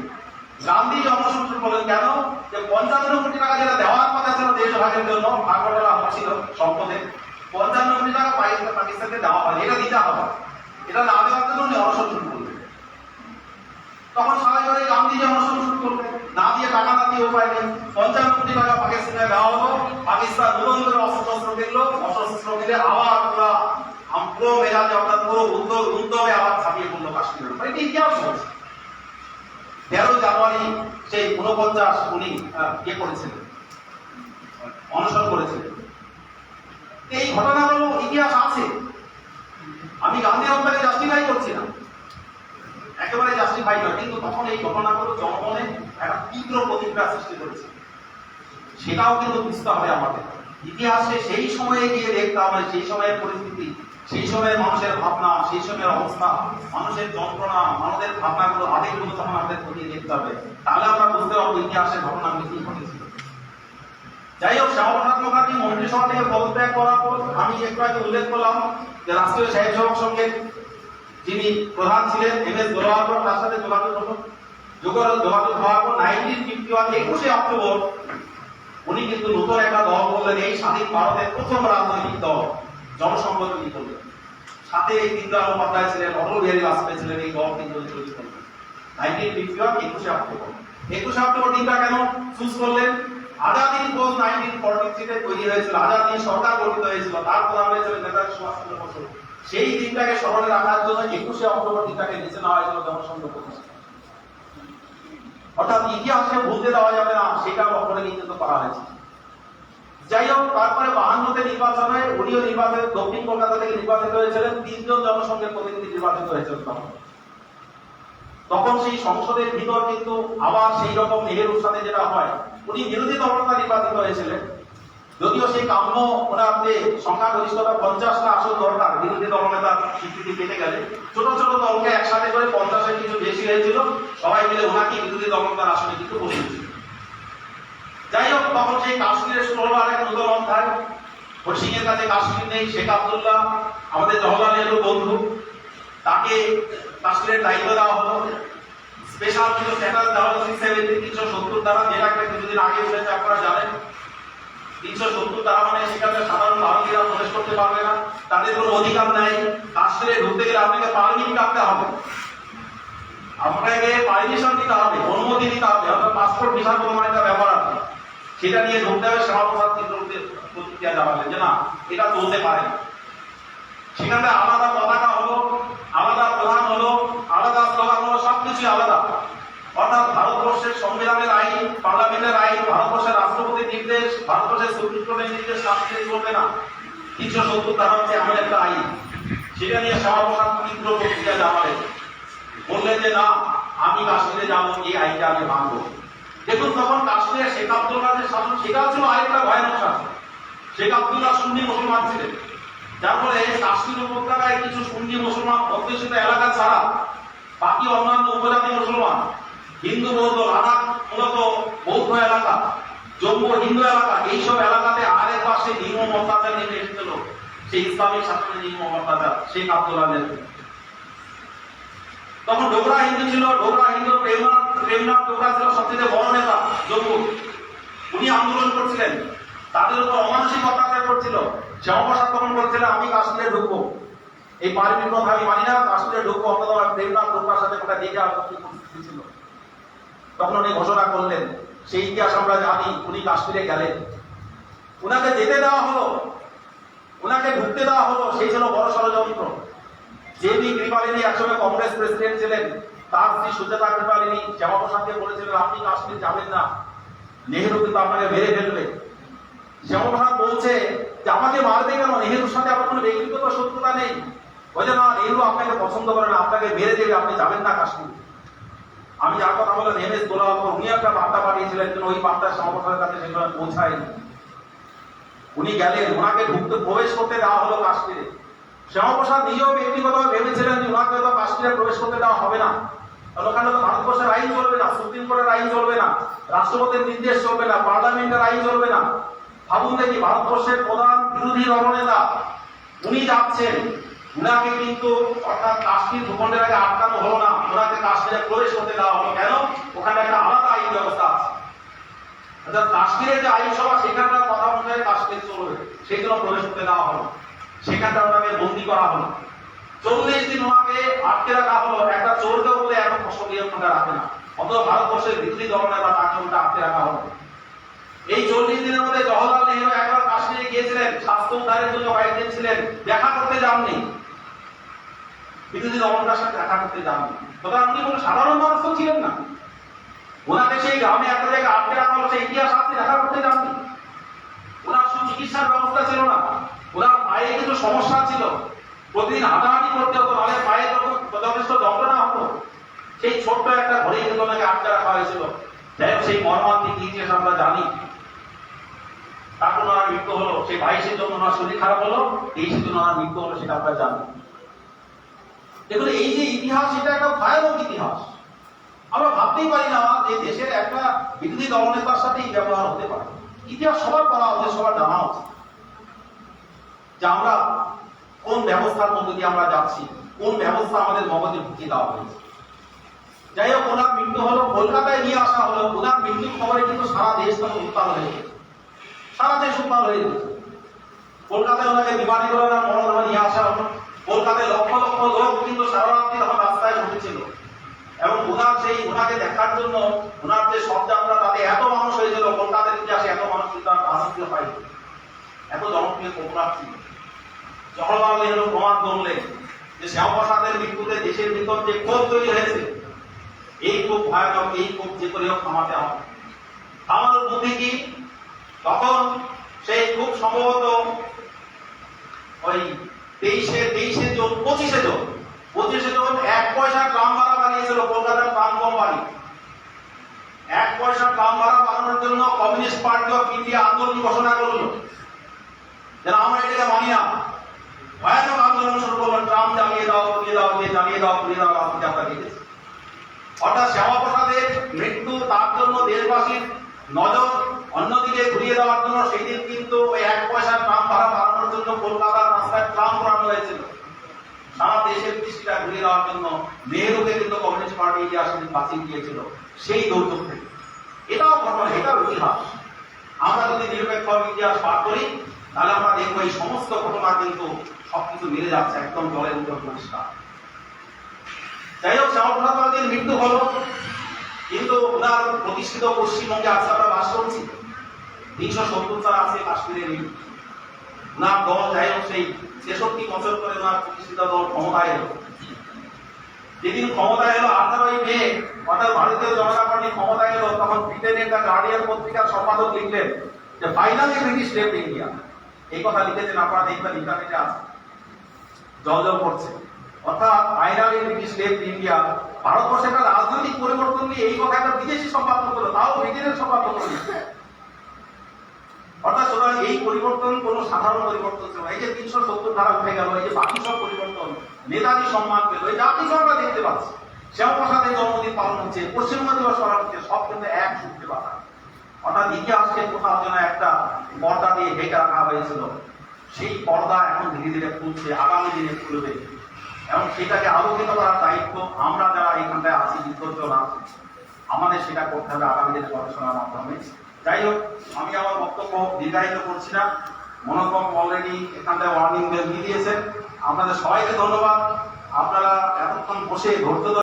গান্ধীজি অনশন শুরু করলেন কেন? যে 55 কোটি টাকা যেটা দেওয়ার কথা ছিল দেশ ভাগের জন্য, ভাগ বটলা হচ্ছিল সম্পদে, 55 কোটি টাকা পাকিস্তানকে দেওয়া হয়, এটা দিতে হবে। এটা না দেওয়ার জন্য উনি অনশন শুরু করলেন। তখন সবাই গান্ধীজি অনশন শুরু করলেন, না দিয়ে টাকা না দিয়ে উপায় নেই। 55 কোটি টাকা পাকিস্তানে দেওয়া হলো, পাকিস্তান নতুন করে অস্ত্র দেখলো, অস্ত্র দিলে আবার পুরো মেজাজে অর্থাৎ পুরো উদ্যোগে আবার ছাপিয়ে পড়লো কাশ্মীরের উপর। এটা ইতিহাস হচ্ছে। 13 জানুয়ারি সেই 49 উনি ইয়ে করেছিলেন, অনশন করেছিলেন। এই ঘটনাগুলো ইতিহাস আছে। আমি গান্ধী হত্যাকে জাস্টিফাই করছি না, একেবারে জাস্টিফাই নয়, কিন্তু তখন এই ঘটনাগুলো জনমনে একটা তীব্র প্রতিক্রিয়া সৃষ্টি করেছে। সেটাও কিন্তু বুঝতে হবে আমাদের। ইতিহাসে সেই সময়ে গিয়ে দেখতে হবে সেই সময়ের পরিস্থিতি, সেই সময়ের মানুষের ভাবনা, সেই সময়ের অবস্থা, মানুষের যন্ত্রণা, মানুষের ভাবনাগুলো, আবেগগুলো তখন আমাদের খতিয়ে দেখতে হবে। তাহলে আমরা বুঝতে পারবো ইতিহাসের ঘটনাগুলো কি ঘটেছিল। যাই হোক শ্যামাপ্রসাদ মুখার্জি মন্ত্রিসভা থেকে পদত্যাগ করার পর আমি একটু আগে উল্লেখ করলাম যে রাষ্ট্রীয় স্বয়ংসেবক সংঘের যিনি প্রধান ছিলেন এমএস গোলোয়ারকর, তার সাথে যোগাযোগ হলো। যোগাযোগ হওয়ার পর 1951 21 অক্টোবর উনি কিন্তু নতুন একটা দল করলেন, এই স্বাধীন ভারতের প্রথম রাজনৈতিক দল জনসংঘ তৈরি করলেন। সাথে এই দীনদয়াল উপাধ্যায় ছিলেন, অটল বিহারী বাজপেয়ী ছিলেন, এই দল কিন্তু তৈরি করলেন 1951 21 অক্টোবর। 21 অক্টোবর দিনটা কেন চুজ করলেন? আজাদী দিবস 1943 তে তৈরি হয়েছিল, আজাদী সরকার গঠিত হয়েছিল, তার প্রধান হয়েছিল নেতাজি সুভাষচন্দ্র বসু। সেই দিনটাকে স্মরণে রাখার জন্য 21শে অক্টোবর দিনটাকে বেছে নেওয়া হয়েছিল জনসংঘ প্রতিষ্ঠা। অর্থাৎ ইতিহাসকে ভুলতে দেওয়া যাবে না, সেটা বলে নির্দেশ করা হয়েছে। যাই হোক, তারপরে 52তে নির্বাচন হয়, উনিও নির্বাচনে দক্ষিণ কলকাতা থেকে নির্বাচিত হয়েছিলেন, 30 জন জনসংঘের প্রতিনিধি নির্বাচিত হয়েছিলেন। তখন সেই সংসদের ভিতর কিন্তু আবার সেই রকম নেহেরুর সাথে যেটা হয়, উনি বিরোধী দলনেতা নির্বাচিত হয়েছিলেন, যদিও সেই কাম্য ওনার যে সংখ্যাগরিষ্ঠতা 50টা আসন দরকার বিরোধী দলনেতার স্বীকৃতি পেতে গেলে, ছোট ছোট দলকে একসাথে করে 50-এর কিছু বেশি হয়েছিল, সবাই মিলে ওনাকে বিরোধী দলনেতার আসনে কিন্তু বসিয়েছিল। যাই হোক, তখন সেই কাশ্মীরের 16 এক নতুন অধ্যায়, সিং এর কাছে কাশ্মীর নেই, শেখ আব্দুল্লাহ আমাদের জওহরলাল নেহরুর বন্ধু, তাকে কাশ্মীরের দায়িত্ব দেওয়া হলো। স্পেশাল কিছু স্ট্যাটাস দেওয়া হলো 370 দ্বারা, যেটাকে কিছুদিন আগে উঠেছে আপনারা জানেন। 370 দ্বারা মানে সেখানে সাধারণ ভারতীয়রা প্রবেশ করতে পারবে না, তাদের কোনো অধিকার নাই। কাশ্মীরে ঢুকতে গেলে আপনাকে পারমিট কাটতে হবে, আপনাকে পারমিশন দিতে হবে, অনুমতি দিতে হবে, অর্থাৎ পাসপোর্ট ভিসার কোনো একটা ব্যাপার আছে, সেটা নিয়ে ঢুকতে হবে। শ্যামাপ্রসাদ প্রতিক্রিয়া জানালেন যে না, এটা চলতে পারে না। সেখানে আলাদা পতাকা হলো, আলাদা প্রধান হলো, আলাদা স্লোগান হলো, সবকিছুই আলাদা। অর্থাৎ ভারতবর্ষের সংবিধানের আইন, পার্লামেন্টের আইন, ভারতবর্ষের রাষ্ট্রপতির নির্দেশ, ভারতবর্ষের সুপ্রিম কোর্টের নির্দেশ কাশ্মীরে চলবে না। 370 ধারা হচ্ছে এমন একটা আইন, সেটা নিয়ে শ্যামাপ্রসাদ তীব্র প্রতিক্রিয়া জানালেন, বললেন যে না, আমি কাশ্মীরে যাবো, এই আইনটা আমি মানবো। দেখুন, তখন কাশ্মীরে শেখ আব্দুল্লাহ যে শাসন, সেটাও ছিল আরেকটা ভয়ানক শাসন। শেখ আব্দুল্লাহ সুন্নি মুসলমান ছিলেন, যার ফলে কাশ্মীর উপত্যকায় কিছু সুন্নি মুসলমান অধ্যুষিত এলাকা ছাড়া বাকি অন্যান্য উপজাতি মুসলমান, হিন্দু বৌদ্ধ, লাদাখ মূলত বৌদ্ধ এলাকা, জম্মু হিন্দু এলাকা, এইসব এলাকাতে আরেক পাশে নির্মম অত্যাচার নেমে এসেছিল। সেই ইসলামিক শাসনের নির্মম অত্যাচার শেখ আব্দুল্লাহ। তখন ডোগরা হিন্দু ছিল, ডোগরা হিন্দু প্রেমনাথ ডোগরা ছিল সবচেয়ে বড় নেতা জম্মু। উনি আন্দোলন করছিলেন, তাদের উপর অমানসিক অত্যাচার করছিল। শ্যামাপ্রসাদ তখন বলছিলেন আমি কাশ্মীরে ঢুকবো, এই পারমিট কথা আমি মানি না, কাশ্মীরে ঢুকবো। অন্তত প্রেমনাথ ডোগরার সাথে একটা দিকে ছিল। তখন উনি ঘোষণা করলেন, সেই ইতিহাস আমরা জানি। উনি কাশ্মীরে গেলেন, উনাকে যেতে দেওয়া হলো, উনাকে ঢুকতে দেওয়া হলো, সেই ছিল বড় ষড়যন্ত্র। জে.বি. কৃপালিনী একসময় কংগ্রেস প্রেসিডেন্ট ছিলেন, তার স্ত্রী সুজাতা কৃপালিনী শ্যামাপ্রসাদকে বলেছিলেন আপনি কাশ্মীর যাবেন না, নেহেরু কিন্তু আপনাকে মেরে ফেলবে। শ্যামাপ্রসাদ বলছে যে আমাকে মারবে কেন, নেহেরুর সাথে আপনার কোনো ব্যক্তিগত শত্রুতা নেই। বলছে না, নেহেরু আপনাকে পছন্দ করে না, আপনাকে মেরে দেবে, আপনি যাবেন না কাশ্মীর। আমি যার কথা বললাম এম.এস. গোলাওয়ার, উনি একটা বার্তা পাঠিয়েছিলেন, কিন্তু ওই বার্তা শ্যামাপ্রসাদের কাছে সেখানে পৌঁছায়নি। উনি গেলেন, ওনাকে প্রবেশ করতে দেওয়া হলো কাশ্মীরে। শ্যামাপ্রসাদ নিজেও ব্যক্তিগতভাবে ভেবেছিলেন যে ওনাকে হয়তো কাশ্মীরে প্রবেশ করতে দেওয়া হবে না, ওখানে তো ভারতবর্ষের আইন চলবে না, সুপ্রিম কোর্টের আইন চলবে না, রাষ্ট্রপতির নির্দেশ চলবে না, পার্লামেন্টের আইন চলবে না। ভাবুন দেখি, ভারতবর্ষের প্রধান বিরোধী দলনেতা উনি যাচ্ছেন, উনাকে কিন্তু অর্থাৎ কাশ্মীর ভূখণ্ডের আগে আটকানো হলো না, ওনাকে কাশ্মীরে প্রবেশ করতে দেওয়া হলো। কেন? ওখানে একটা আলাদা আইন ব্যবস্থা আছে। অর্থাৎ কাশ্মীরের যে আইনসভা, সেখানকার কথা অনুযায়ী কাশ্মীর চলবে, সেই জন্য প্রবেশ করতে দেওয়া হলো। সেখানটা ওনাকে বন্দি করা হলো, 40 দিন ওনাকে আটকে রাখা হলো। একটা চোরকে বলে এত কষ্ট দিয়ে ওনাকে রাখে না, অথচ ভারতবর্ষের বিরোধী দলনেতা তাকে ওটা আটকে রাখা হলো। এই 40 দিনের মধ্যে জওহরলাল নেহরু একবার কাশ্মীরে গিয়েছিলেন, স্বাস্থ্য উদ্ধারের জন্য কয়েকদিন ছিলেন, দেখা করতে যাননি, বিরোধী দলনেতার সাথে দেখা করতে যাননি। তখন উনি কোনো সাধারণ মানুষ তো ছিলেন না, ওনাকে সেই গ্রামে একটা জায়গায় আটকে রাখা হলো, সেই ইতিহাস আপনি দেখা করতে যাননি। ওনার সুচিকিৎসার ব্যবস্থা ছিল না, ওনার পায়ে কিছু সমস্যা ছিল, প্রতিদিন হাঁটাহাঁটি করতে হতো, নাহলে পায়ে যথেষ্ট যন্ত্রণা হতো। সেই ছোট্ট একটা ঘরে কিন্তু ওনাকে আটকে রাখা হয়েছিল। যাই হোক, সেই মর্মান্তিক ইতিহাস আমরা জানি। তারপর ওনার মৃত্যু হলো, সেই 22-এর জন্য ওনার শরীর খারাপ হলো, 23-এর জন্য ওনার মৃত্যু হলো, সেটা আমরা জানি। দেখুন, এই যে ইতিহাস, এটা একটা ভয়ানক ইতিহাস। আমরা ভাবতেই পারি না যে দেশের একটা বিরোধী দলনেতার সাথে এই ব্যবহার হতে পারে। ইতিহাস সবার পড়া উচিত, সবার জানা উচিত যে আমরা কোন ব্যবস্থার মধ্যে দিয়ে আমরা যাচ্ছি, কোন ব্যবস্থা আমাদের মগজে ঢুকিয়ে দেওয়া হয়েছে। যাই হোক, ওনার মৃত্যু হলো, কলকাতায় নিয়ে আসা হলো। ওনার মৃত্যুর খবরে কিন্তু সারা দেশ তখন উত্তাল হয়ে গেছে, সারা দেশ উত্তাল হয়ে গেছে। কলকাতায় ওনাকে বিমানে করে ওনার মরদেহ নিয়ে আসা হলো। কলকাতায় লক্ষ লক্ষ লোক কিন্তু সারা রাত্রি তখন রাস্তায় বসেছিল, এবং ওনাকে দেখার জন্য ওনার যে শবযাত্রা, তাতে এত মানুষ হয়েছিল। কলকাতার ইতিহাসে এত মানুষ কিন্তু আর রাজকীয় হয়নি, এত জনপ্রিয় পপুলার ছিল। জওহরলাল নেহরু প্রমাণ করলেন যে শ্যামাপ্রসাদের মৃত্যুতে দেশের ভিতর যে ক্ষোভ তৈরি হয়েছে, এই খুব ভয়ানক, এই খুব যে করে হোক থামাতে হবে। থামানোর বুদ্ধি কি? তখন সেই খুব সম্ভবত ওই 23 জন 25 জন 1 পয়সা ট্রাম ভাড়া বানিয়েছিল কলকাতার ট্রাম কোম্পানি। 1 পয়সা ট্রাম ভাড়া বানানোর জন্য কমিউনিস্ট পার্টি অফ ইন্ডিয়া আন্দোলন ঘোষণা করল যে আমরা এটাকে মানি না। ভয়ানক আন্দোলন শুরু করলো, ট্রাম জ্বালিয়ে দাও, পুড়িয়ে দাও, জ্বালিয়ে দাও, পুড়িয়ে দাও, রাজনীতি দেখেছি। অর্থাৎ শ্যামাপ্রসাদের মৃত্যু, তার জন্য দেশবাসীর নজর অন্যদিকে ঘুরিয়ে দেওয়ার জন্য সেই দিন কিন্তু ওই 1 পয়সা ট্রাম ভাড়া বাড়ানোর জন্য কলকাতার রাস্তায় ট্রাম করানো হয়েছিল। সারা দেশের দৃষ্টিটা ঘুরিয়ে দেওয়ার জন্য নেহরুকে কিন্তু কমিউনিস্ট পার্টি ইতিহাস বাঁচিয়ে দিয়েছিল সেই দৌর্য থেকে। এটাও ঘটনা, এটাও ইতিহাস। আমরা যদি নিরপেক্ষ ইতিহাস পাঠ করি তাহলে আমরা দেখবো এই সমস্ত ঘটনা কিন্তু সবকিছু মিলে যাচ্ছে, একদম জলের উপর পরিষ্কার। যাই হোক, শ্যামাপ্রসাদ মুখার্জির মৃত্যু হলো, কিন্তু ওনার প্রতিষ্ঠিত পশ্চিমবঙ্গে আজকে আমরা বাস করছি। 370 ছাড়া আছে কাশ্মীরের এই ওনার দল। যাই হোক, সেই 63 বছর পরে ওনার প্রতিষ্ঠিত দল ক্ষমতায় এলো। যেদিন ক্ষমতায় এলো 18ই মে, অর্থাৎ ভারতীয় জনতা পার্টি ক্ষমতায় এলো, তখন ব্রিটেনের দ্য গার্ডিয়ান পত্রিকার সম্পাদক লিখলেন যে ফাইনালি ব্রিটিশ লেফট ইন্ডিয়া। এই কথা লিখেছেন, আপনারা দেখবেন ইন্টারনেটে আছে, জল করছে। অর্থাৎ ফাইনালি ব্রিটিশ লেফট ইন্ডিয়া। ভারতবর্ষের একটা রাজনৈতিক পরিবর্তন নিয়ে এই কথা একটা বিদেশি সম্পাদক করলো, তাও ব্রিটেনের সম্পাদক করলো। অর্থাৎ সুতরাং এই পরিবর্তন কোনো সাধারণ পরিবর্তন ছিল। এই যে 370 ধারা উঠে গেল, এই যে বাকি সব পরিবর্তন, নেতাজি সম্মান পেল, এই জাতি আমরা দেখতে পাচ্ছি। শ্যামাপ্রসাদের জন্মদিন পালন হচ্ছে, পশ্চিমবঙ্গ দিবস পালন হচ্ছে, সব কিন্তু এক সূত্রে বাধা। অর্থাৎ ইতিহাসকে কোথাও যেন একটা পর্দা দিয়ে ঢেকে রাখা হয়েছিল, সেই পর্দা এখন ধীরে ধীরে খুলছে, আগামী দিনে খুলবে। এবং সেটাকে আলোকিত করার দায়িত্ব আমরা যারা এখানটায় আছি, বিদ্যুৎ আছি, আমাদের সেটা করতে হবে আগামী দিনে গবেষণার মাধ্যমে। যাই হোক, আমি আমার বক্তব্য দীর্ঘায়িত করছি না। মনোরম অলরেডি এখানটায় ওয়ার্নিং বেল দিয়ে দিয়েছেন। আপনাদের সবাইকে ধন্যবাদ। আপনারা এতক্ষণ বসে ধৈর্য